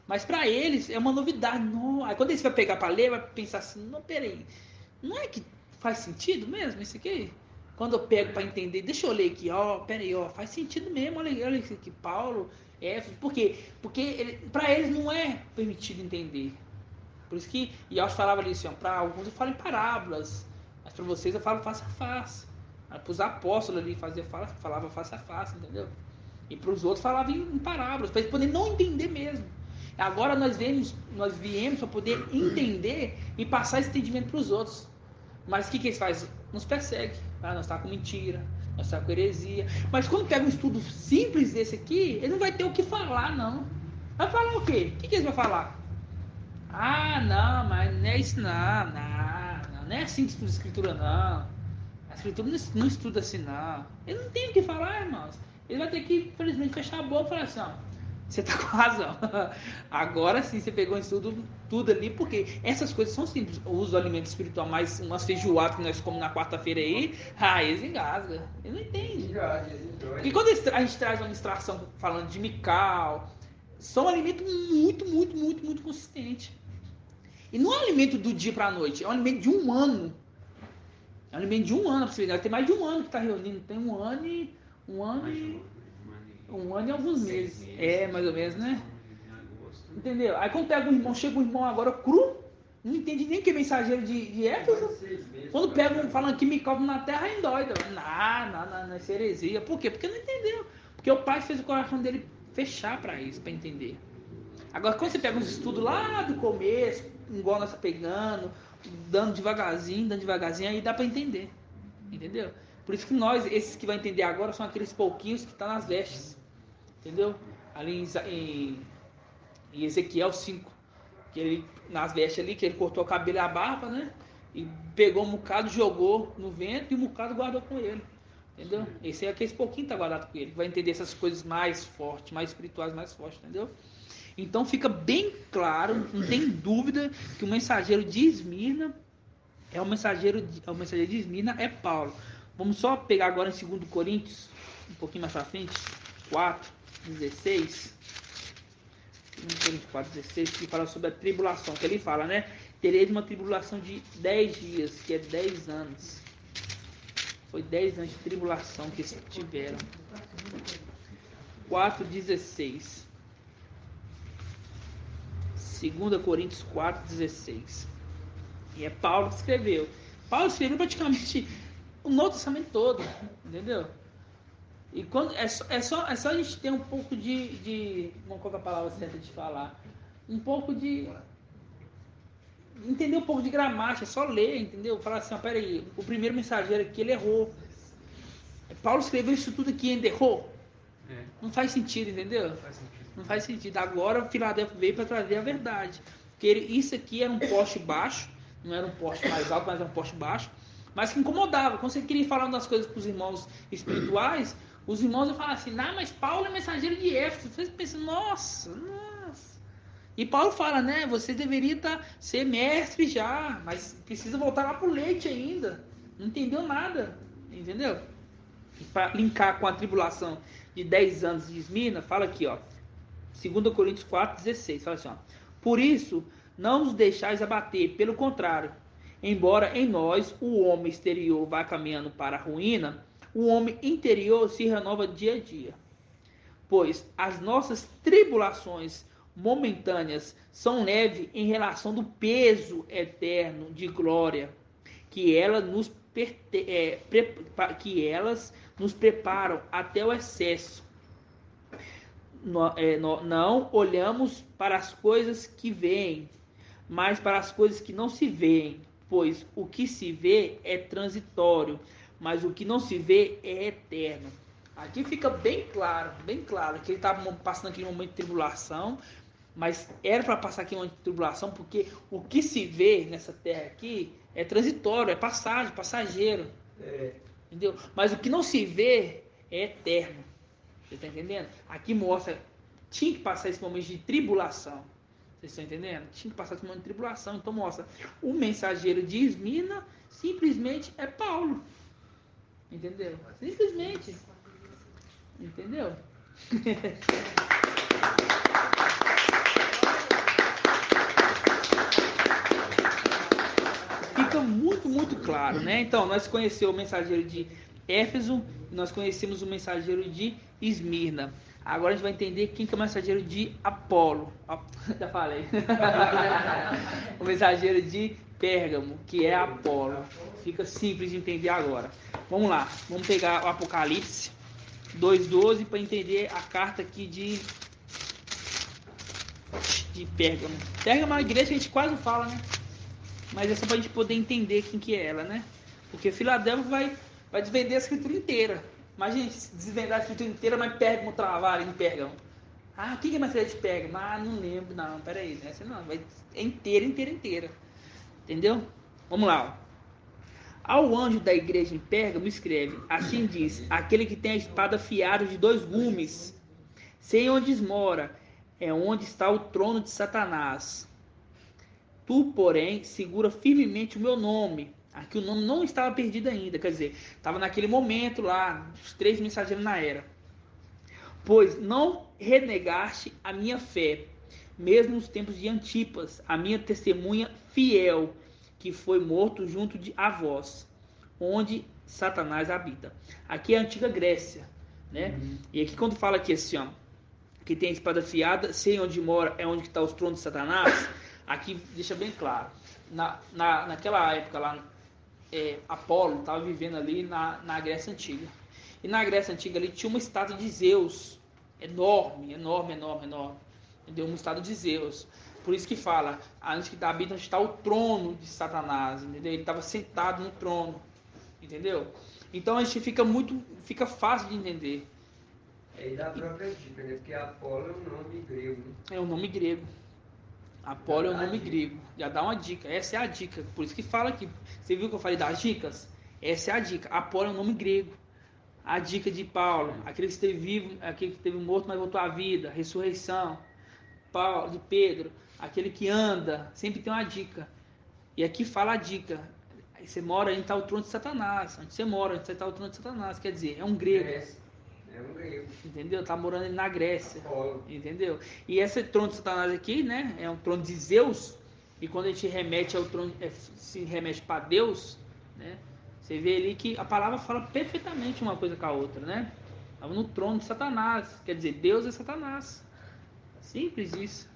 Mas pra eles é uma novidade. Não. Aí quando eles vai pegar pra ler, vai pensar assim, não, peraí, não é que faz sentido mesmo isso aqui? Quando eu pego pra entender, deixa eu ler aqui, ó, peraí, ó, faz sentido mesmo, olha isso aqui, Paulo, por quê? Porque pra eles não é permitido entender. Por isso que, e eu falava ali assim, ó, pra alguns eu falo em parábolas, mas pra vocês eu falo face a face. Para os apóstolos ali falava face a face, entendeu? E para os outros falava em parábolas, para eles poderem não entender mesmo. Agora nós viemos para poder entender e passar esse entendimento para os outros. Mas o que eles fazem? Nos perseguem. Nós estamos com mentira, nós estamos com heresia. Mas quando pega um estudo simples desse aqui, ele não vai ter o que falar, não. Vai falar o quê? O que eles vão falar? Não, mas não é isso não é assim que estuda a escritura, não. A escritura não estuda assim, não. Ele não tem o que falar, irmãos. Ele vai ter que, infelizmente, fechar a boca e falar assim, ó, você tá com razão. Agora sim, você pegou um estudo tudo ali, porque essas coisas são simples. O uso do alimento espiritual, mais umas feijoadas que nós comemos na quarta-feira aí, eles engasgam. Ele não entende. Porque quando a gente traz uma ministração falando de mical, são alimentos muito, muito, muito, muito consistentes. E não é um alimento do dia para a noite, é um alimento de um ano. É um alimento de um ano, pra você ver. Tem mais de um ano que está reunindo. Tem um ano e alguns meses. Mais ou menos, né? Entendeu? Aí quando pega um irmão, chega um irmão agora cru, não entende nem que é mensageiro de Éfeso. Quando pega um falando que me cobre na terra, aí endoida. Não, é heresia. Por quê? Porque não entendeu. Porque o pai fez o coração dele fechar para isso, para entender. Agora, quando você pega uns estudos lá do começo, igual nós tá pegando, dando devagarzinho, aí dá para entender. Entendeu? Por isso que nós, esses que vai entender agora, são aqueles pouquinhos que estão nas vestes. Entendeu? Ali em Ezequiel 5, que ele, nas vestes ali, que ele cortou o cabelo e a barba, né? E pegou um bocado, jogou no vento e o bocado guardou com ele. Entendeu? Esse é aqueles pouquinhos que tá guardado com ele, que vai entender essas coisas mais fortes, mais espirituais, mais fortes, entendeu? Então fica bem claro, não tem dúvida, que o mensageiro de Esmirna o mensageiro de Esmirna é Paulo. Vamos só pegar agora em 2 Coríntios, um pouquinho mais para frente, 4:16. 2 Coríntios 4:16, que fala sobre a tribulação, que ele fala, né? Tereis uma tribulação de 10 dias, que é 10 anos. Foi 10 anos de tribulação que eles tiveram. 4:16. 2 Coríntios 4:16. E é Paulo que escreveu. Paulo escreveu praticamente o Novo Testamento todo, entendeu? E quando é só a gente ter um pouco de qual é a palavra certa de falar? Um pouco de entender um pouco de gramática, só ler, entendeu? Falar assim, peraí, o primeiro mensageiro aqui, ele errou. Paulo escreveu isso tudo aqui e ainda errou. Não faz sentido, entendeu? Não faz sentido. Agora o Filadélfio veio para trazer a verdade. Porque isso aqui era um poste baixo, não era um poste mais alto, mas era um poste baixo, mas que incomodava. Quando você queria falar umas coisas para os irmãos espirituais, os irmãos iam falar assim, mas Paulo é mensageiro de Éfeso. Você pensa, nossa. E Paulo fala, né, você deveria ser mestre já, mas precisa voltar lá pro leite ainda. Não entendeu nada, entendeu? E para linkar com a tribulação de 10 anos de Esmirna, fala aqui, ó, 2 Coríntios 4:16, fala assim, ó, por isso não nos deixais abater, pelo contrário, embora em nós o homem exterior vá caminhando para a ruína, o homem interior se renova dia a dia. Pois as nossas tribulações momentâneas são leves em relação do peso eterno de glória que elas nos preparam até o excesso. não olhamos para as coisas que veem, mas para as coisas que não se veem, pois o que se vê é transitório, mas o que não se vê é eterno. Aqui fica bem claro que ele estava passando aquele momento de tribulação, mas era para passar aquele momento de tribulação porque o que se vê nessa terra aqui é transitório, é passagem, passageiro. Entendeu? Mas o que não se vê é eterno. Você está entendendo? Aqui mostra, tinha que passar esse momento de tribulação. Vocês estão entendendo? Tinha que passar esse momento de tribulação. Então mostra, o mensageiro de Esmirna simplesmente é Paulo. Entendeu? Simplesmente. Entendeu? Fica muito, muito claro, né? Então, nós conhecemos o mensageiro de Éfeso, nós conhecemos o mensageiro de Esmirna. Agora a gente vai entender quem que é o mensageiro de Apolo. Já falei. O mensageiro de Pérgamo, que é Apolo. Fica simples de entender agora. Vamos lá, vamos pegar o Apocalipse 2:12 para entender a carta aqui de Pérgamo. Pérgamo é uma igreja que a gente quase não fala, né? Mas é só para a gente poder entender quem que é ela, né? Porque Filadélfia vai desvender a escritura inteira. Imagina desvendar a escritura inteira, mas Pérgamo travar ali no Pérgamo. Ah, o que é mais de Pérgamo? Ah, não lembro, não, peraí, né? Não, é inteira. Entendeu? Vamos lá, ó. Ao anjo da igreja em Pérgamo escreve, assim diz, aquele que tem a espada afiada de 2 gumes, sei onde mora, é onde está o trono de Satanás. Tu, porém, segura firmemente o meu nome. Aqui o nome não estava perdido ainda, quer dizer, estava naquele momento lá, os 3 mensageiros na era. Pois não renegaste a minha fé, mesmo nos tempos de Antipas, a minha testemunha fiel, que foi morto junto a vós, onde Satanás habita. Aqui é a antiga Grécia, né? E aqui quando fala aqui assim, ó, que tem a espada afiada, sei onde mora, é onde está os tronos de Satanás, aqui deixa bem claro. Naquela época lá, Apolo estava vivendo ali na Grécia Antiga. E na Grécia Antiga ali tinha uma estátua de Zeus, enorme. Entendeu? Uma estátua de Zeus. Por isso que fala, antes que habita está o trono de Satanás, entendeu? Ele estava sentado no trono, entendeu? Então a gente fica fácil de entender. E dá a própria dica, né? Porque Apolo é um nome grego, né? É um nome grego. Apolo é um nome grego. Já dá uma dica. Essa é a dica. Por isso que fala aqui. Você viu que eu falei das dicas? Essa é a dica. Apolo é um nome grego. A dica de Paulo, aquele que esteve vivo, aquele que esteve morto, mas voltou à vida, ressurreição. Paulo, de Pedro, aquele que anda, sempre tem uma dica. E aqui fala a dica. Aí você mora, onde está o trono de Satanás. Onde você mora, onde está o trono de Satanás. Quer dizer, é um grego. É um grego. Entendeu? Tá morando ali na Grécia. Apolo. Entendeu? E esse trono de Satanás aqui, né? É um trono de Zeus. E quando a gente remete ao trono, se remete para Deus, né? Você vê ali que a palavra fala perfeitamente uma coisa com a outra, né? Estava no trono de Satanás. Quer dizer, Deus é Satanás. Simples isso.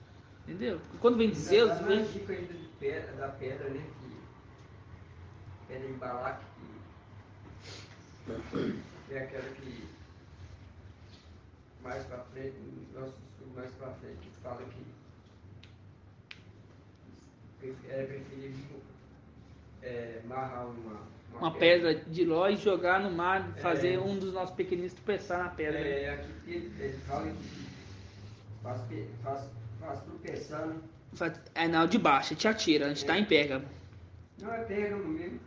Entendeu? Porque quando vem de Zeus, Dá vem... uma dica ainda da pedra, né? Pedra de Balaque, que é aquela que mais pra frente, nosso estudo mais pra frente, que fala que era preferível amarrar uma pedra de ló e jogar no mar, fazer um dos nossos pequeninos tropeçar na pedra. Aqui ele fala que faz tropeçando. Não, de baixo, te atira, a gente está em Pérgamo. Não é Pérgamo mesmo.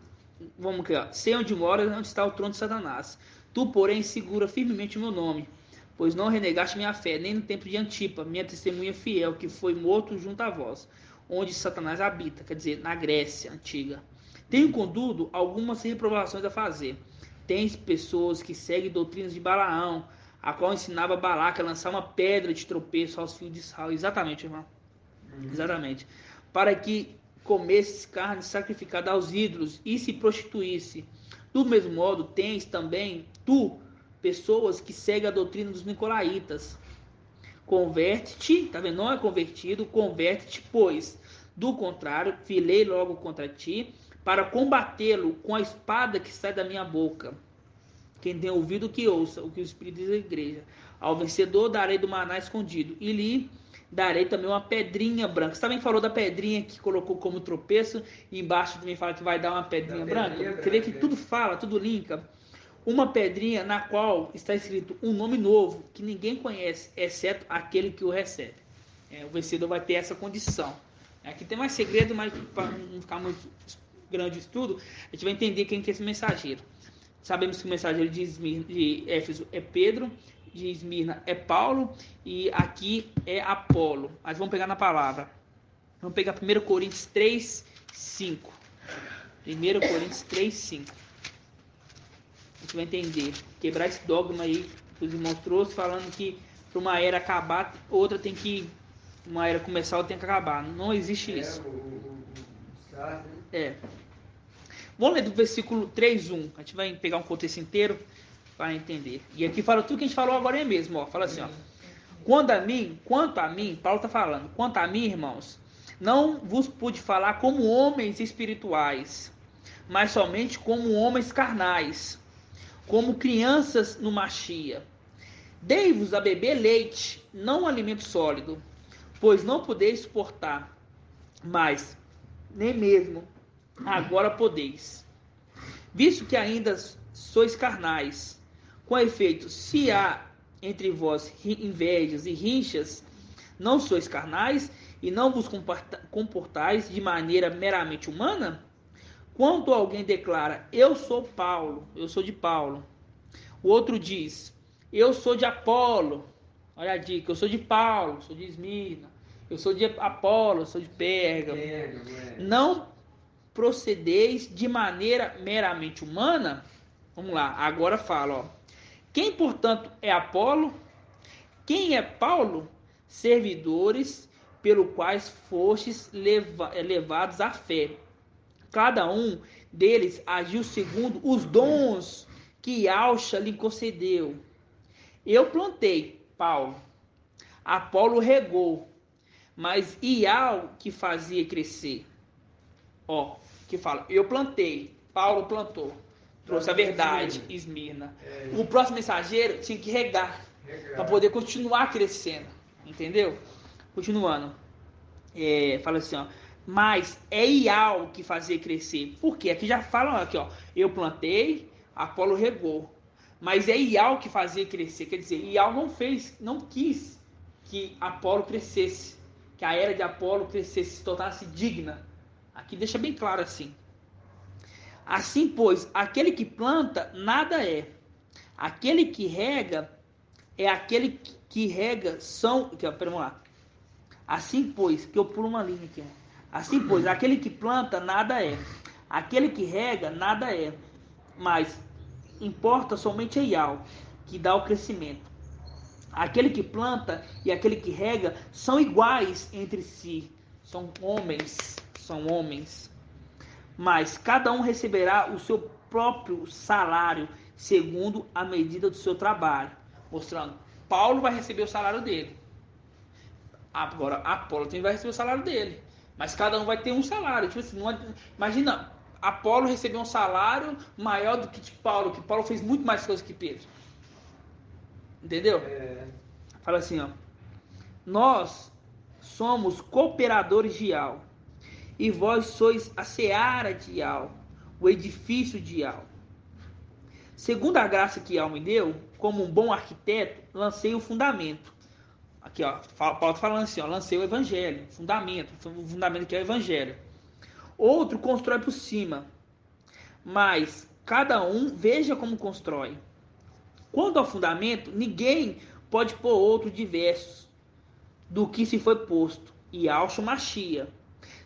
Vamos aqui, ó. Sei onde mora, onde está o trono de Satanás. Tu, porém, segura firmemente o meu nome, pois não renegaste minha fé, nem no tempo de Antipa, minha testemunha fiel, que foi morto junto a vós, onde Satanás habita, quer dizer, na Grécia Antiga. Tenho, contudo, algumas reprovações a fazer. Tens pessoas que seguem doutrinas de Balaão, a qual ensinava Balaque a lançar uma pedra de tropeço aos filhos de Israel. Exatamente, irmão. Exatamente. Para que comesse carne sacrificada aos ídolos e se prostituísse. Do mesmo modo, tens também tu pessoas que seguem a doutrina dos nicolaítas. Converte-te, tá vendo? Não é convertido, converte-te, pois, do contrário, filei logo contra ti, para combatê-lo com a espada que sai da minha boca. Quem tem ouvido, que ouça o que o Espírito diz à igreja. Ao vencedor darei do maná escondido, e lhe darei também uma pedrinha branca. Você também falou da pedrinha que colocou como tropeço, e embaixo também fala que vai dar uma pedrinha branca. Você vê que tudo fala, tudo linka. Uma pedrinha na qual está escrito um nome novo, que ninguém conhece, exceto aquele que o recebe. O vencedor vai ter essa condição. Aqui tem mais segredo, mas para não ficar muito grande o estudo, a gente vai entender quem que é esse mensageiro. Sabemos que o mensageiro de Éfeso é Pedro, de Esmirna é Paulo, e aqui é Apolo. Mas vamos pegar na palavra. Vamos pegar 1 Coríntios 3, 5. 1 Coríntios 3, 5. A gente vai entender, quebrar esse dogma aí que os irmãos trouxeram, falando que para uma era acabar, outra tem que... Uma era começar, outra tem que acabar. Não existe isso. Vamos ler do versículo 3:1. A gente vai pegar um contexto inteiro para entender. E aqui fala tudo que a gente falou agora mesmo. Ó. Fala assim, ó. Quanto a mim, Paulo está falando, quanto a mim, irmãos, não vos pude falar como homens espirituais, mas somente como homens carnais, como crianças no machia. Dei-vos a beber leite, não alimento sólido, pois não podeis suportar, mas nem mesmo agora podeis, visto que ainda sois carnais. Com efeito, se há entre vós invejas e rinchas, não sois carnais e não vos comportais de maneira meramente humana? Quando alguém declara, eu sou Paulo, eu sou de Paulo, o outro diz, eu sou de Apolo. Olha a dica, eu sou de Paulo, sou de Esmirna, eu sou de Apolo, eu sou de Pérgamo. Não procedeis de maneira meramente humana? Vamos lá, agora fala, ó. Quem, portanto, é Apolo? Quem é Paulo? Servidores pelo quais fostes levados à fé. Cada um deles agiu segundo os dons que Yahshua lhe concedeu. Eu plantei, Paulo. Apolo regou, mas Iau que fazia crescer. Ó, que fala, eu plantei, Paulo plantou. Trouxe a verdade, Esmirna. O próximo mensageiro tinha que regar para poder continuar crescendo. Entendeu? Continuando. Fala assim, ó. Mas é Iau que fazia crescer. Por quê? Aqui já falam aqui, ó. Eu plantei, Apolo regou. Mas é Iau que fazia crescer. Quer dizer, Iau não quis que Apolo crescesse. Que a era de Apolo crescesse, se tornasse digna. Aqui deixa bem claro assim. Assim, pois, aquele que planta, nada é. Aquele que rega, é aquele que rega são... Vamos lá. Assim, pois, que eu pulo uma linha aqui. Assim, pois, aquele que planta, nada é. Aquele que rega, nada é. Mas importa somente a Iau, que dá o crescimento. Aquele que planta e aquele que rega são iguais entre si. São homens. Mas cada um receberá o seu próprio salário, segundo a medida do seu trabalho. Mostrando, Paulo vai receber o salário dele. Agora, Apolo também vai receber o salário dele. Mas cada um vai ter um salário. Tipo assim, imagina, Apolo receber um salário maior do que de Paulo, que Paulo fez muito mais coisas que Pedro. Entendeu? Fala assim, ó. Nós somos cooperadores de Iau, e vós sois a seara de Iau, o edifício de Iau. Segundo a graça que Iau me deu, como um bom arquiteto, lancei o fundamento. Aqui, ó, Paulo está falando assim, ó, lancei o evangelho, o fundamento que é o evangelho. Outro constrói por cima, mas cada um veja como constrói. Quanto ao fundamento, ninguém pode pôr outro diverso do que se foi posto, e Yahshua Machia.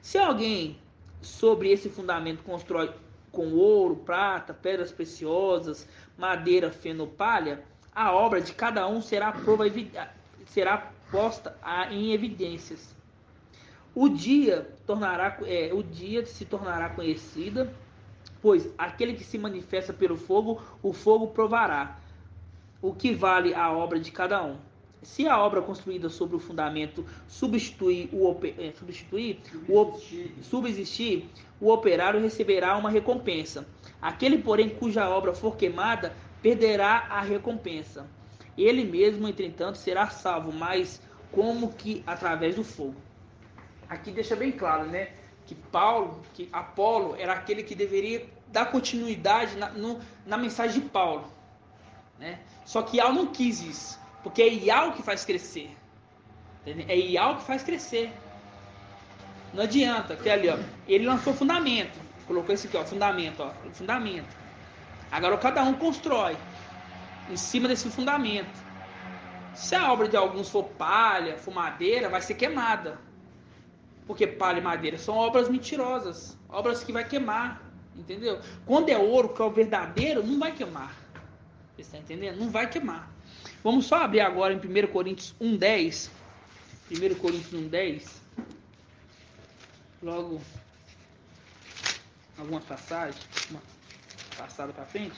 Se alguém sobre esse fundamento constrói com ouro, prata, pedras preciosas, madeira, feno, palha, a obra de cada um será posta em evidências. O dia se tornará conhecida, pois aquele que se manifesta pelo fogo, o fogo provará o que vale a obra de cada um. Se a obra construída sobre o fundamento subsistir, o operário receberá uma recompensa. Aquele, porém, cuja obra for queimada, perderá a recompensa. Ele mesmo, entretanto, será salvo, mas como que através do fogo. Aqui deixa bem claro, né, que Apolo era aquele que deveria dar continuidade na mensagem de Paulo, né? Só que Iau não quis isso, porque é Iau que faz crescer. Entendeu? É Iau que faz crescer. Não adianta, que ali, ó, ele lançou fundamento, colocou esse aqui, ó, fundamento. Agora cada um constrói em cima desse fundamento. Se a obra de alguns for palha, for madeira, vai ser queimada. Porque palha e madeira são obras mentirosas, obras que vai queimar, entendeu? Quando é ouro, que é o verdadeiro, não vai queimar. Você está entendendo? Não vai queimar. Vamos só abrir agora em 1 Coríntios 1:10. 1 Coríntios 1:10. Logo, algumas passagens, uma passada para frente.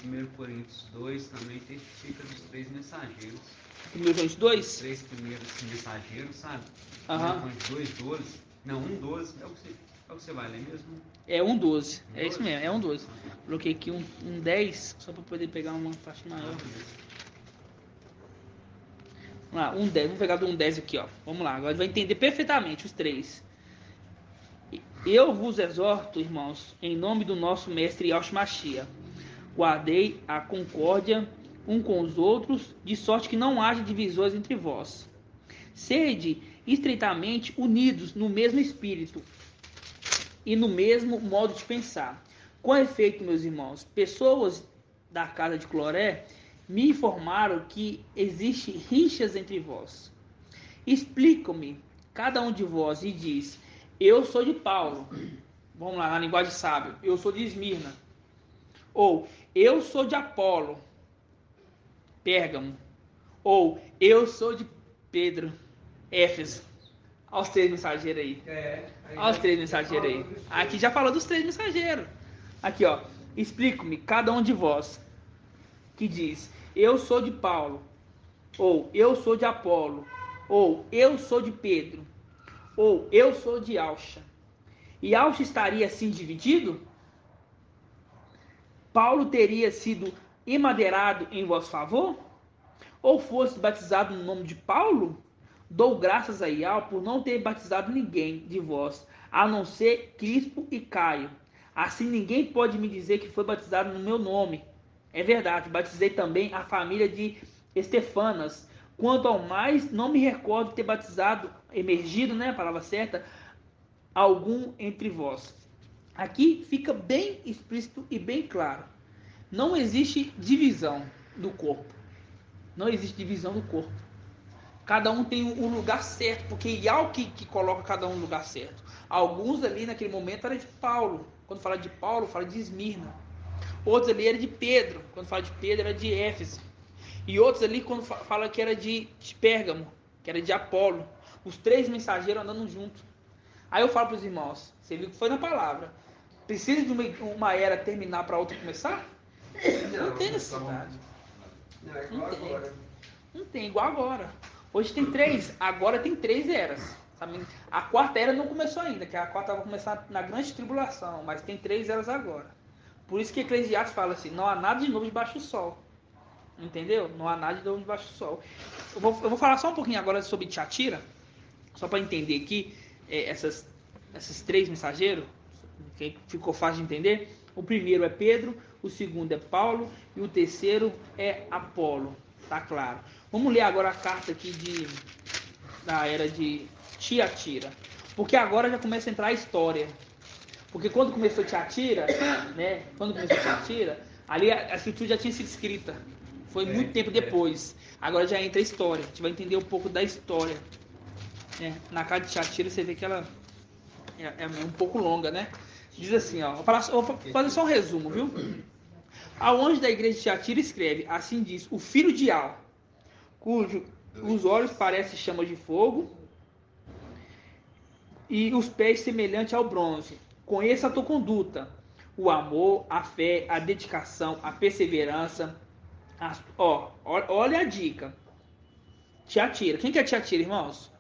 No 1 Coríntios 2 também testifica dos 3 mensageiros. 1 Coríntios 2? Os 3 primeiros mensageiros, sabe? Aham. 1 Coríntios 2:12. Não, 1:12. É o que você vai ler mesmo? É 1:12. É isso mesmo, é 1:12. Coloquei aqui 1:10, só para poder pegar uma parte maior. Vamos lá, 1:10. Vamos pegar do 1:10 aqui, ó. Vamos lá, agora vai entender perfeitamente os 3. Eu vos exorto, irmãos, em nome do nosso mestre Yahshua Mashiach, guardei a concórdia um com os outros, de sorte que não haja divisões entre vós. Sede estreitamente unidos no mesmo espírito e no mesmo modo de pensar. Com efeito, meus irmãos, pessoas da casa de Cloré me informaram que existe rixas entre vós. Explicam-me cada um de vós e diz: eu sou de Paulo. Vamos lá, na linguagem sábia. Eu sou de Esmirna. Ou eu sou de Apolo, Pérgamo. Ou eu sou de Pedro, Éfeso. Olha os 3 mensageiros aí. Olha os 3 mensageiros aí. Aqui já falou dos 3 mensageiros. Aqui, ó. Explico-me cada um de vós que diz: eu sou de Paulo. Ou eu sou de Apolo. Ou eu sou de Pedro. Ou eu sou de Yahshua. E Yahshua estaria assim dividido? Paulo teria sido emadeirado em vosso favor? Ou fosse batizado no nome de Paulo? Dou graças a Yahweh por não ter batizado ninguém de vós, a não ser Crispo e Caio. Assim ninguém pode me dizer que foi batizado no meu nome. É verdade, batizei também a família de Estefanas. Quanto ao mais, não me recordo ter batizado, emergido, né, a palavra certa, algum entre vós. Aqui fica bem explícito e bem claro. Não existe divisão do corpo. Não existe divisão do corpo. Cada um tem um lugar certo, porque Yahweh que coloca cada um no lugar certo. Alguns ali naquele momento eram de Paulo. Quando fala de Paulo, fala de Esmirna. Outros ali eram de Pedro. Quando fala de Pedro, era de Éfeso. E outros ali, quando fala que era de Pérgamo, que era de Apolo. Os 3 mensageiros andando juntos. Aí eu falo para os irmãos, você viu que foi na palavra. Precisa de uma era terminar para outra começar? Não tem necessidade. Não, é igual agora. Não tem, igual agora. Hoje tem 3, agora tem 3 eras. Sabe? A 4ª era não começou ainda, que a 4ª vai começar na grande tribulação, mas tem 3 eras agora. Por isso que Eclesiastes fala assim, não há nada de novo debaixo do sol. Entendeu? Não há nada de novo debaixo do sol. Eu vou falar só um pouquinho agora sobre Tiatira, só para entender aqui esses 3 mensageiros, que ficou fácil de entender. O primeiro é Pedro, o segundo é Paulo e o terceiro é Apolo. Tá claro. Vamos ler agora a carta aqui da era de Tiatira. Porque agora já começa a entrar a história. Porque quando começou Tiatira, né? Quando começou Tiatira, ali a escritura já tinha sido escrita. Foi muito tempo depois. Agora já entra a história. A gente vai entender um pouco da história. Na carta de Tiatira você vê que ela é um pouco longa, né? Diz assim, ó. Vou fazer só um resumo, viu? Ao anjo da igreja de Tiatira escreve, assim diz, o filho de Al, cujo os olhos parecem chamas de fogo e os pés semelhantes ao bronze. Conheça a tua conduta, o amor, a fé, a dedicação, a perseverança. Olha a dica. Tiatira. Quem que é Tiatira, irmãos?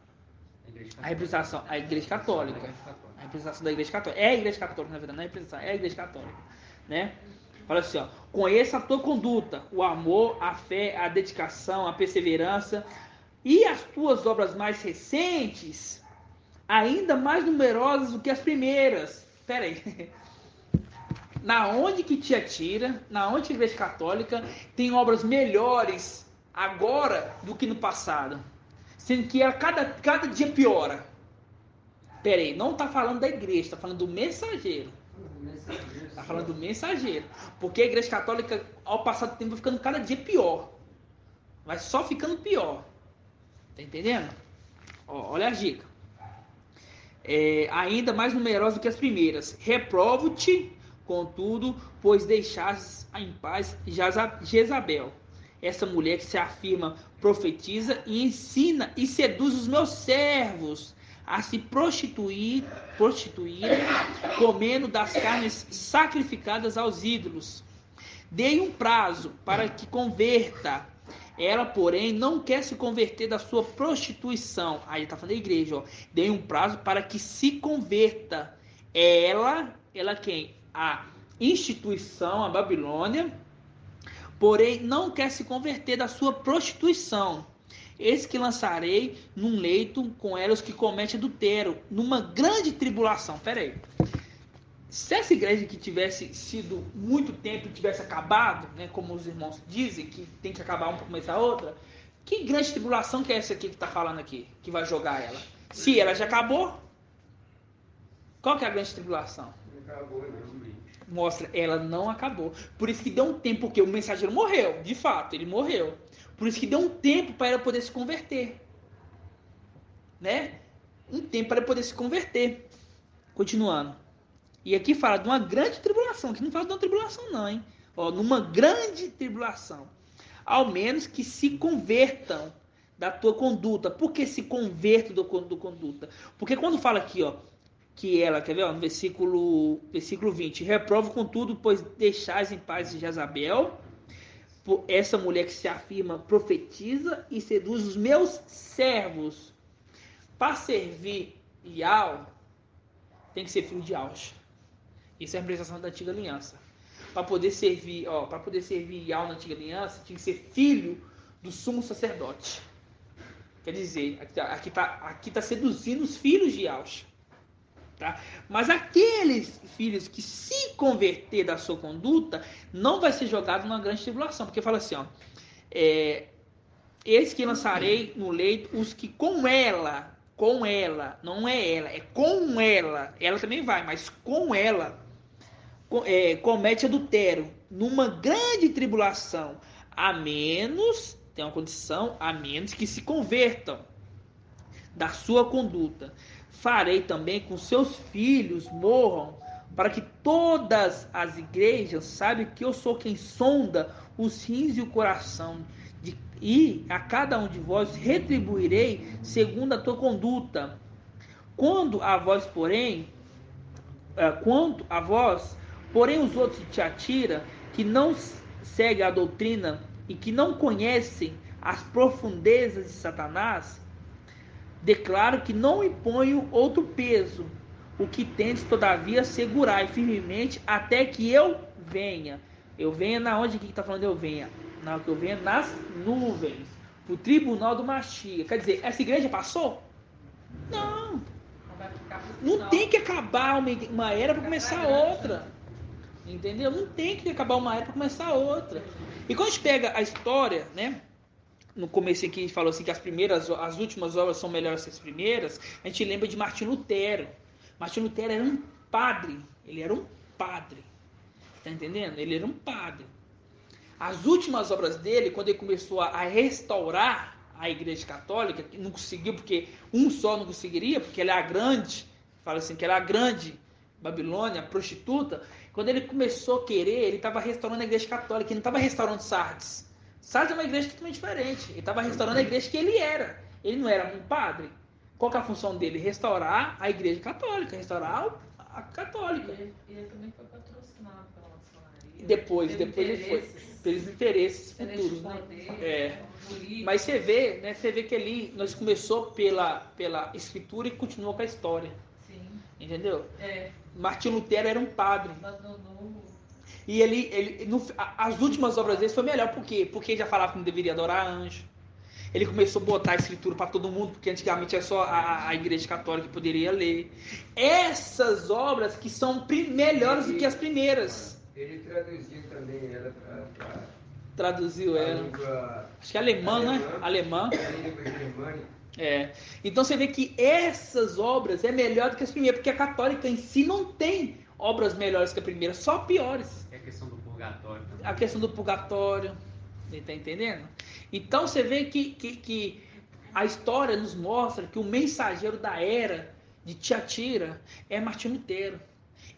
A representação, a igreja católica. A representação da igreja católica. É a igreja católica, na verdade, não é a representação, é a igreja católica, né? Fala assim, ó, conheça a tua conduta, o amor, a fé, a dedicação, a perseverança e as tuas obras mais recentes, ainda mais numerosas do que as primeiras. Pera aí. Na onde que te atira, na onde que a Igreja Católica tem obras melhores agora do que no passado? Sendo que cada dia piora. Pera aí, não está falando da igreja, está falando do mensageiro. Está falando do mensageiro. Porque a Igreja Católica, ao passar do tempo, vai ficando cada dia pior. Vai só ficando pior. Tá entendendo? Ó, olha a dica. Ainda mais numerosa do que as primeiras. Reprovo-te, contudo, pois deixastes em paz Jezabel, essa mulher que se afirma profetiza e ensina e seduz os meus servos a se prostituírem, comendo das carnes sacrificadas aos ídolos. Dei um prazo para que converta. Ela, porém, não quer se converter da sua prostituição. Aí está falando da igreja, ó. Dei um prazo para que se converta. Ela quem? A instituição, a Babilônia, porém não quer se converter da sua prostituição. Eis que lançarei num leito com ela os que cometem adultério, numa grande tribulação. Pera aí. Se essa igreja que tivesse sido muito tempo e tivesse acabado, né, como os irmãos dizem, que tem que acabar uma para começar a outra, que grande tribulação que é essa aqui que está falando aqui, que vai jogar ela? Se ela já acabou, qual que é a grande tribulação? Não acabou, realmente. Mostra, ela não acabou. Por isso que deu um tempo, porque o mensageiro morreu, de fato, ele morreu. Por isso que deu um tempo para ela poder se converter. Né? Um tempo para ela poder se converter. Continuando. E aqui fala de uma grande tribulação, que não fala de uma tribulação não, hein? Ó, numa grande tribulação. Ao menos que se convertam da tua conduta. Por que se convertam do conduta? Porque quando fala aqui, ó, que ela, quer ver, ó, no versículo 20, reprovo contudo, pois deixais em paz Jezabel, essa mulher que se afirma profetiza e seduz os meus servos. Para servir Ial, tem que ser filho de Aos. Isso é a representação da antiga aliança. Para poder servir Ial na antiga aliança, tinha que ser filho do sumo sacerdote. Quer dizer, aqui está seduzindo os filhos de Aos. Tá? Mas aqueles filhos que se converter da sua conduta, não vai ser jogado numa grande tribulação. Porque fala assim, ó, eis que lançarei no leito os que com ela, não é ela, é com ela também vai, mas com ela, comete adultério, numa grande tribulação, a menos, tem uma condição, a menos que se convertam da sua conduta. Farei também com seus filhos morram, para que todas as igrejas saibam que eu sou quem sonda os rins e o coração, e a cada um de vós retribuirei segundo a tua conduta. Quanto a vós, porém, os outros te atira, que não seguem a doutrina e que não conhecem as profundezas de Satanás, declaro que não imponho outro peso, o que tendes todavia segurai firmemente até que eu venha. Eu venha na onde que está falando eu venha? Não, que eu venha nas nuvens, o tribunal do Mashiach. Quer dizer, essa igreja passou? Não. Não tem que acabar uma era para começar outra. Entendeu? Não tem que acabar uma era para começar outra. E quando a gente pega a história, né? No começo aqui a gente falou assim que as últimas obras são melhores que as primeiras. A gente lembra de Martinho Lutero. Martinho Lutero era um padre. Ele era um padre. Tá entendendo? Ele era um padre. As últimas obras dele, quando ele começou a restaurar a Igreja Católica, que não conseguiu, porque um só não conseguiria, porque ela é a grande, fala assim, que ela é a grande Babilônia, prostituta. Quando ele começou a querer, ele estava restaurando a Igreja Católica, ele não estava restaurando Sardes. Sardes é uma igreja totalmente diferente. Ele estava restaurando a igreja que ele era. Ele não era um padre. Qual que é a função dele? Restaurar a Igreja Católica, restaurar a católica. E ele também foi patrocinado pela maçonaria. Depois ele foi. Pelos interesses futuros, né? Mas você vê, né? Você vê que ali nós começou pela escritura e continuou com a história. Sim. Entendeu? Martinho Lutero era um padre. E as últimas obras dele foi melhor, por quê? Porque ele já falava que não deveria adorar anjo. Ele começou a botar a escritura para todo mundo, porque antigamente era só a igreja católica que poderia ler. Essas obras que são melhores do que as primeiras. Ele traduziu também ela para Traduziu a ela. língua Acho que é alemã, né? Alemã. a língua germânica. Então você vê que essas obras é melhor do que as primeiras, porque a católica em si não tem obras melhores que a primeira, só piores. É a questão do purgatório também. A questão do purgatório, tá entendendo? Então você vê que a história nos mostra que o mensageiro da era de Tiatira é Martinho Lutero.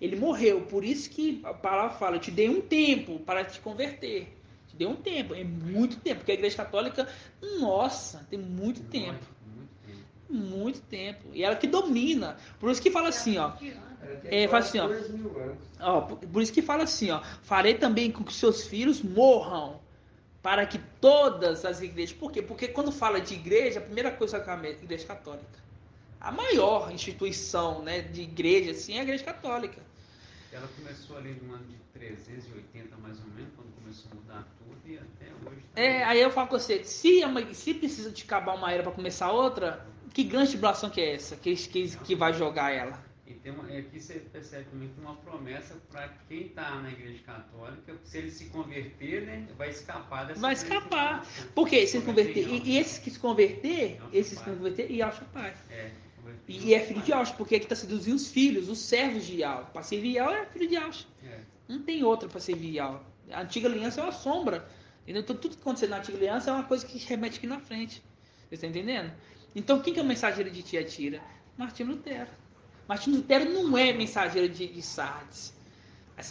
Ele morreu, por isso que a palavra fala, eu te dei um tempo para te converter. Te dei um tempo, é muito tempo, porque a igreja católica, nossa, tem muito tempo. Muito tempo. E ela que domina. Por isso que fala assim, ó. Fala assim, ó. 2.000 anos. Por isso que fala assim, ó. Farei também com que seus filhos morram, para que todas as igrejas. Por quê? Porque quando fala de igreja, a primeira coisa que é a igreja católica. A maior instituição, né, de igreja, assim, é a igreja católica. Ela começou ali no ano de 380, mais ou menos, quando começou a mudar tudo, e até hoje. Aí eu falo com você, se precisa de acabar uma era para começar outra, que grande tribulação que é essa? Que vai jogar ela? E aqui você percebe também que tem uma promessa para quem está na igreja católica, se ele se converter, né, vai escapar dessa. Vai escapar. Porque se converter, e esses que se converter, e acha paz. E é filho de Ausch, porque aqui está seduzindo os filhos, os servos de Ausch. Para servir Ausch é filho de Ausch. Não tem outra para servir Ausch. A antiga aliança é uma sombra. Entendeu? Então, tudo que aconteceu na antiga aliança é uma coisa que remete aqui na frente. Você está entendendo? Então, quem que é o mensageiro de Tiatira? Martinho Lutero. Martinho Lutero não é mensageiro de Sardes.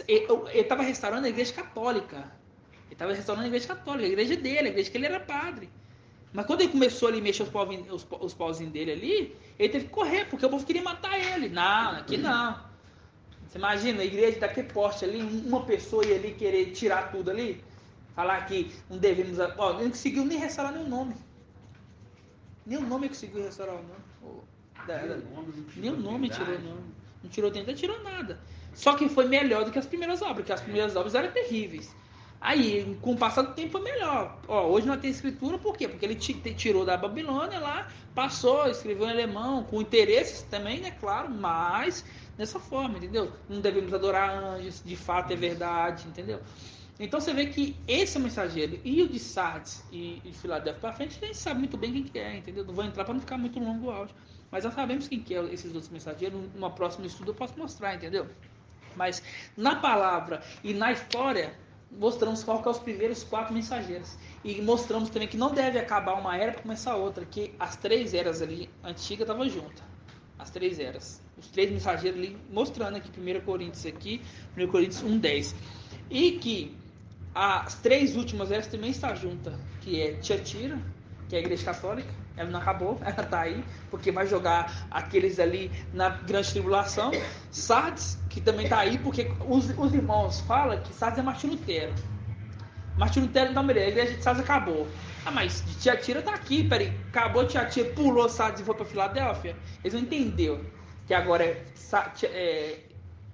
Ele estava restaurando a igreja católica. A igreja dele, a igreja que ele era padre. Mas quando ele começou ali a mexer os pauzinhos dele ali, ele teve que correr, porque o povo queria matar ele. Não, aqui não. Você imagina, a igreja daquele porte ali, uma pessoa ia ali querer tirar tudo ali, falar que não devemos. Ele não conseguiu nem restaurar nenhum nome. Nenhum nome conseguiu restaurar o nome. Nenhum nome tirou o nome. Não tirou tenta, tirou nada. Só que foi melhor do que as primeiras obras, porque as primeiras obras eram terríveis. Aí, com o passar do tempo, foi melhor. Hoje não tem escritura, por quê? Porque ele tirou da Babilônia lá, passou, escreveu em alemão, com interesses também, né? Claro, mas dessa forma, entendeu? Não devemos adorar anjos, de fato é verdade, entendeu? Então você vê que esse é o mensageiro. E o de Sardes e de Filadélfia para frente, a gente sabe muito bem quem que é, entendeu? Não vou entrar para não ficar muito longo o áudio. Mas nós sabemos quem que é esses outros mensageiros. Numa próxima estudo eu posso mostrar, entendeu? Mas na palavra e na história, mostramos qual que é os primeiros 4 mensageiros. E mostramos também que não deve acabar uma era para começar outra, que as 3 eras ali antigas estavam juntas. As 3 eras. Os 3 mensageiros ali, mostrando aqui, 1 Coríntios aqui, 1 Coríntios 1:10. E que as 3 últimas eras também estão juntas, que é Tiatira, que é a igreja católica. Ela não acabou, ela está aí, porque vai jogar aqueles ali na grande tribulação. Sardes, que também está aí, porque os irmãos falam que Sardes é Martinho Lutero. Martinho Lutero, então, beleza, a igreja de Sardes acabou. Mas de Tiatira está aqui, peraí, acabou Tiatira, pulou Sardes e foi para Filadélfia? Eles não entenderam que agora é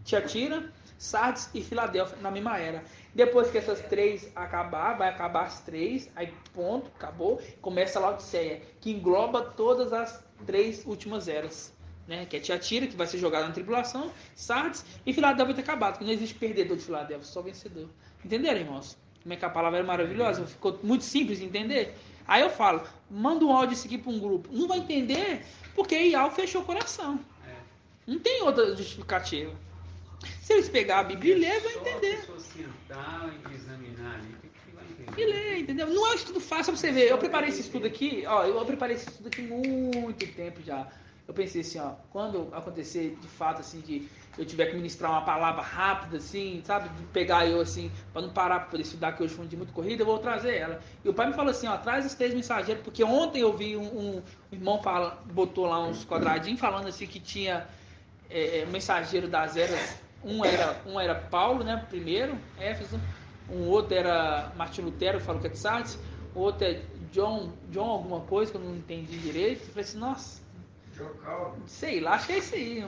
Tiatira, Sardes e Filadélfia na mesma era. Depois que essas 3 acabar, vai acabar as 3, aí ponto, acabou, começa a Laodiceia, que engloba todas as 3 últimas eras, né? Que é Tiatira, que vai ser jogada na tribulação, Sardes e Filadélfia vai ter acabado, que não existe perdedor de Filadélfia, só vencedor. Entenderam, irmãos? Como é que a palavra é maravilhosa? Ficou muito simples de entender? Aí eu falo, manda um áudio aqui para um grupo. Não vai entender, porque Ial fechou o coração. Não tem outra justificativa. Se eles pegar a Bíblia e ler, vai entender. Se sentar e examinar ali, que vai entender. E ler, entendeu? Não é um estudo fácil pra você ver. Eu preparei esse estudo aqui, eu preparei esse estudo aqui muito tempo já. Eu pensei assim, quando acontecer de fato assim, de eu tiver que ministrar uma palavra rápida, assim, sabe? De pegar eu assim, para não parar para poder estudar, que hoje foi um dia muito corrido, eu vou trazer ela. E o pai me falou assim, traz os 3 mensageiros, porque ontem eu vi um irmão botou lá uns quadradinhos falando assim que tinha mensageiro das eras. Um era Paulo, né? Primeiro, Éfeso. Um outro era Martinho Lutero, que falou que é de Sardes. O outro é John alguma coisa, que eu não entendi direito. Eu falei assim, nossa, sei lá, acho que é isso aí.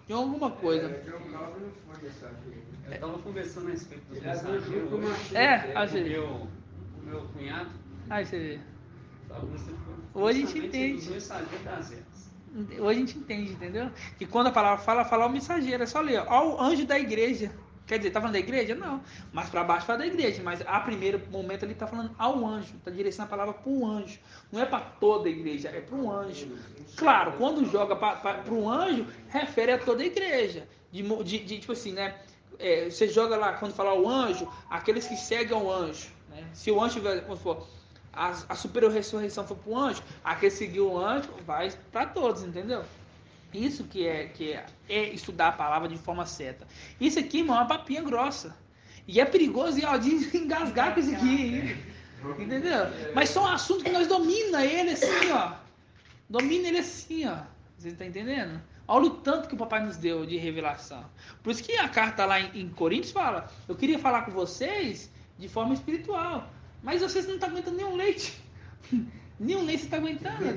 de alguma coisa. John Calvin não foi mensageiro. Eu estava conversando a respeito dos Ele abriu mensageiros junto com o hoje. achei. O meu cunhado Aí você vê. estava conversando Hoje a gente justamente entende. dos mensageiros das eras. Hoje a gente entende, entendeu? Que quando a palavra fala o mensageiro, é só ler, ó, o anjo da igreja. Quer dizer, tá falando da igreja? Não. Mais para baixo fala da igreja, mas a primeiro momento ele tá falando ao anjo, tá direcionando a palavra para o anjo. Não é para toda a igreja, é para um anjo. Claro, quando joga para o anjo, refere a toda a igreja. De tipo assim, né? Você joga lá, quando fala o anjo, aqueles que seguem ao anjo. Né? Se o anjo, quando for a superior ressurreição for para o anjo, aquele que seguiu o anjo vai para todos, entendeu? Isso que é estudar a palavra de forma certa. Isso aqui, irmão, é uma papinha grossa. E é perigoso de engasgar com isso aqui. Entendeu? Mas são assuntos que nós domina ele assim, ó. Domina ele assim, ó. Você está entendendo? Olha o tanto que o papai nos deu de revelação. Por isso que a carta lá em Coríntios fala: eu queria falar com vocês de forma espiritual. Mas vocês não estão aguentando nenhum leite. Nenhum leite você está aguentando. Eu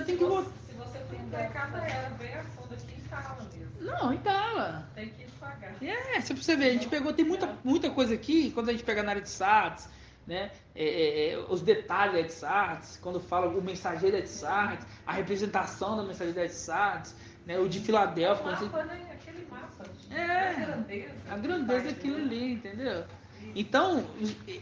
tenho que voltar. Se você tem cada era bem a fundo aqui, instala mesmo. Não, entala. Tem que pagar. Se você ver, a gente pegou, tem muita coisa aqui, quando a gente pega na área de SATs, né? Os detalhes de SATs, quando fala o mensageiro de SATs, a representação da mensageira de SATs, né? O de Filadélfia. Aquele mapa. A grandeza daquilo ali, entendeu? Então,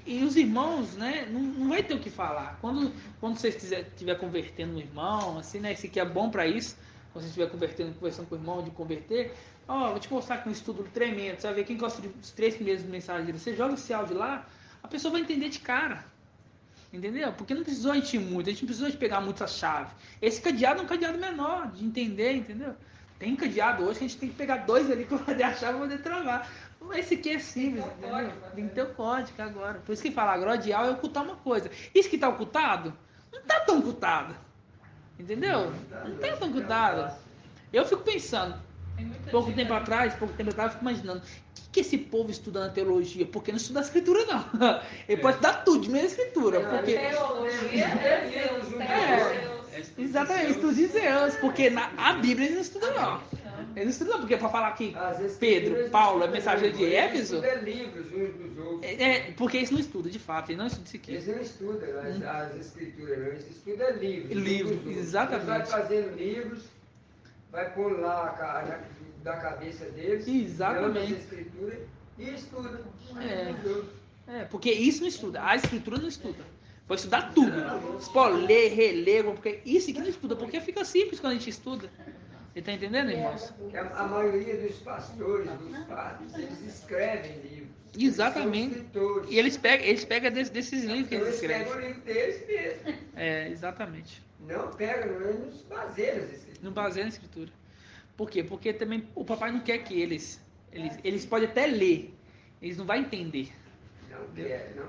e os irmãos, né, não vai ter o que falar. Quando você estiver convertendo um irmão, assim, né, esse aqui é bom para isso, quando você estiver conversando com o irmão de converter, vou te mostrar aqui um estudo tremendo, você vai ver quem gosta dos 3 primeiros mensagens, você joga esse áudio lá, a pessoa vai entender de cara, entendeu? Porque não precisou a gente ir muito, a gente não precisou de pegar muitas chaves. Esse cadeado é um cadeado menor, de entender, entendeu? Tem cadeado hoje que a gente tem que pegar 2 ali para poder achar, para poder travar. Esse aqui é simples, entendeu? Tem que ter o código agora. Por isso que fala, agrodial é ocultar uma coisa. Isso que está ocultado, não está tão ocultado. Entendeu? Não está tão ocultado. Eu fico pensando, pouco tempo atrás, eu fico imaginando, o que esse povo estuda na teologia? Porque não estuda a escritura, não. Ele pode estudar tudo, menos a escritura. Porque... Teologia Exatamente, estudos de Zeus. Porque a Bíblia eles não estudam, não. Eles não estudam, porque para falar que Pedro, Paulo é mensageiro de Éfeso. Porque eles não estudam, de fato, eles não estudam isso aqui. Eles não estudam as escrituras, não. Eles estudam livros. Livros, exatamente. Eles vai fazendo livros, vai pôr lá da cabeça deles, exatamente. as escrituras e estuda. Porque isso não estuda, a escritura não estuda. Pode estudar tudo. Você pode ler, reler, porque isso aqui não estuda, porque fica simples quando a gente estuda. Você está entendendo, irmãos? A maioria dos pastores, dos padres, eles escrevem livros. Exatamente. E eles pegam desses livros que eles escrevem. Eles pegam o livro deles mesmo. Exatamente. Não pegam, não nos baseiam nas escrituras. Não baseia na escritura. Por quê? Porque também o papai não quer que eles podem até ler, eles não vão entender.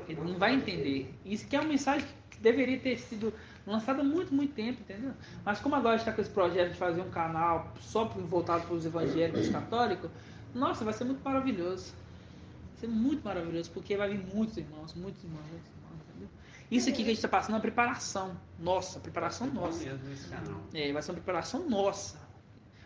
Ele não vai entender. Isso que é uma mensagem que deveria ter sido lançada há muito, muito tempo, entendeu? Mas como agora a gente está com esse projeto de fazer um canal só voltado para os evangélicos católicos, nossa, vai ser muito maravilhoso. Vai ser muito maravilhoso, porque vai vir muitos irmãos, entendeu? Isso aqui que a gente está passando é uma preparação nossa, vai ser uma preparação nossa.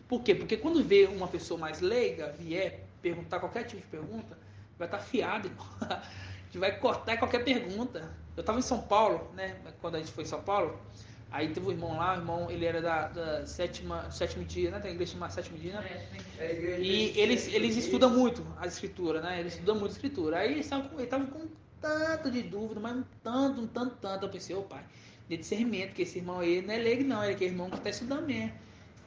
Por quê? Porque quando vê uma pessoa mais leiga, vier perguntar qualquer tipo de pergunta, vai estar afiado, irmão. A gente vai cortar qualquer pergunta. Eu estava em São Paulo, né? Quando a gente foi em São Paulo, aí teve um irmão lá, o irmão, ele era da sétimo dia, né? Tem a igreja chamada sétimo dia, né? E eles estudam muito a escritura, né? Eles estudam muito a escritura. Aí eles estavam com um tanto de dúvida, mas um tanto. Eu pensei, pai, de discernimento, que esse irmão aí não é leigo, não, ele é aquele irmão que está estudando mesmo.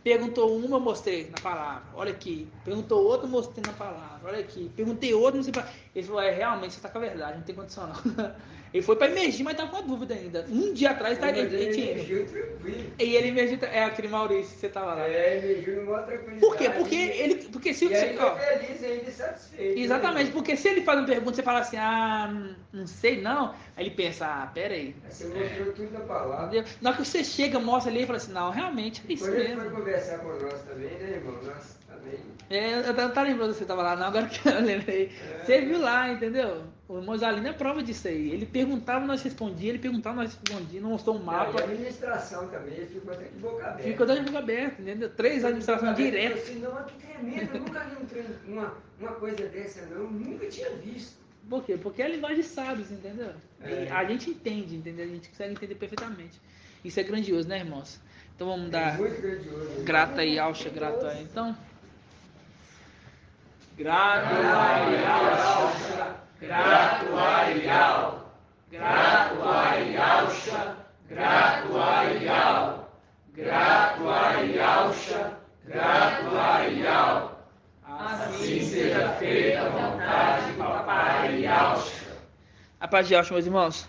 Perguntou uma, eu mostrei na palavra. Olha aqui. Perguntou outra, eu mostrei na palavra. Olha aqui. Perguntei outra, não sei pra... Ele falou, realmente, você está com a verdade, não tem condição não. Ele foi para emergir, mas estava com a dúvida ainda. Um dia atrás, ele tinha ido. E ele emergiu, aquele Maurício, você estava lá. Emergiu numa tranquilidade. Por quê? Porque se e aí foi feliz ainda, satisfeito. Exatamente, né? Porque se ele faz uma pergunta, você fala assim, não sei não. Aí ele pensa, pera aí. Você mostrou tudo na palavra. Entendeu? Na hora que você chega, mostra ali e fala assim, não, realmente é isso mesmo. mesmo. Ele foi conversar com nós também, né, irmão? Nós também. Eu não tá lembrando que você estava lá, não, agora que eu lembrei. Você viu lá, entendeu? O irmão Zalino é prova disso aí. Ele perguntava, nós respondíamos, ele perguntava, nós respondíamos, não mostrou um E mapa. a administração também, ele ficou até de boca aberta. Ficou de boca aberta, entendeu? 3 administrações direto. Assim, não, que tremendo, eu nunca vi uma coisa dessa, não, eu nunca tinha visto. Por quê? Porque é a linguagem de sábios, entendeu? É. E a gente entende, entendeu? A gente consegue entender perfeitamente. Isso é grandioso, né, irmãos? Então vamos dar Muito grandioso. grato aí, Alcha, grato aí. Então, Grato ai, Alcha, grato ai, Al, grato ai, Alcha, grato ai, Al, grato ai, Alcha, grato ai, Al. Assim seja feita a vontade do Papai Alcha. a paz de Alcha, meus irmãos.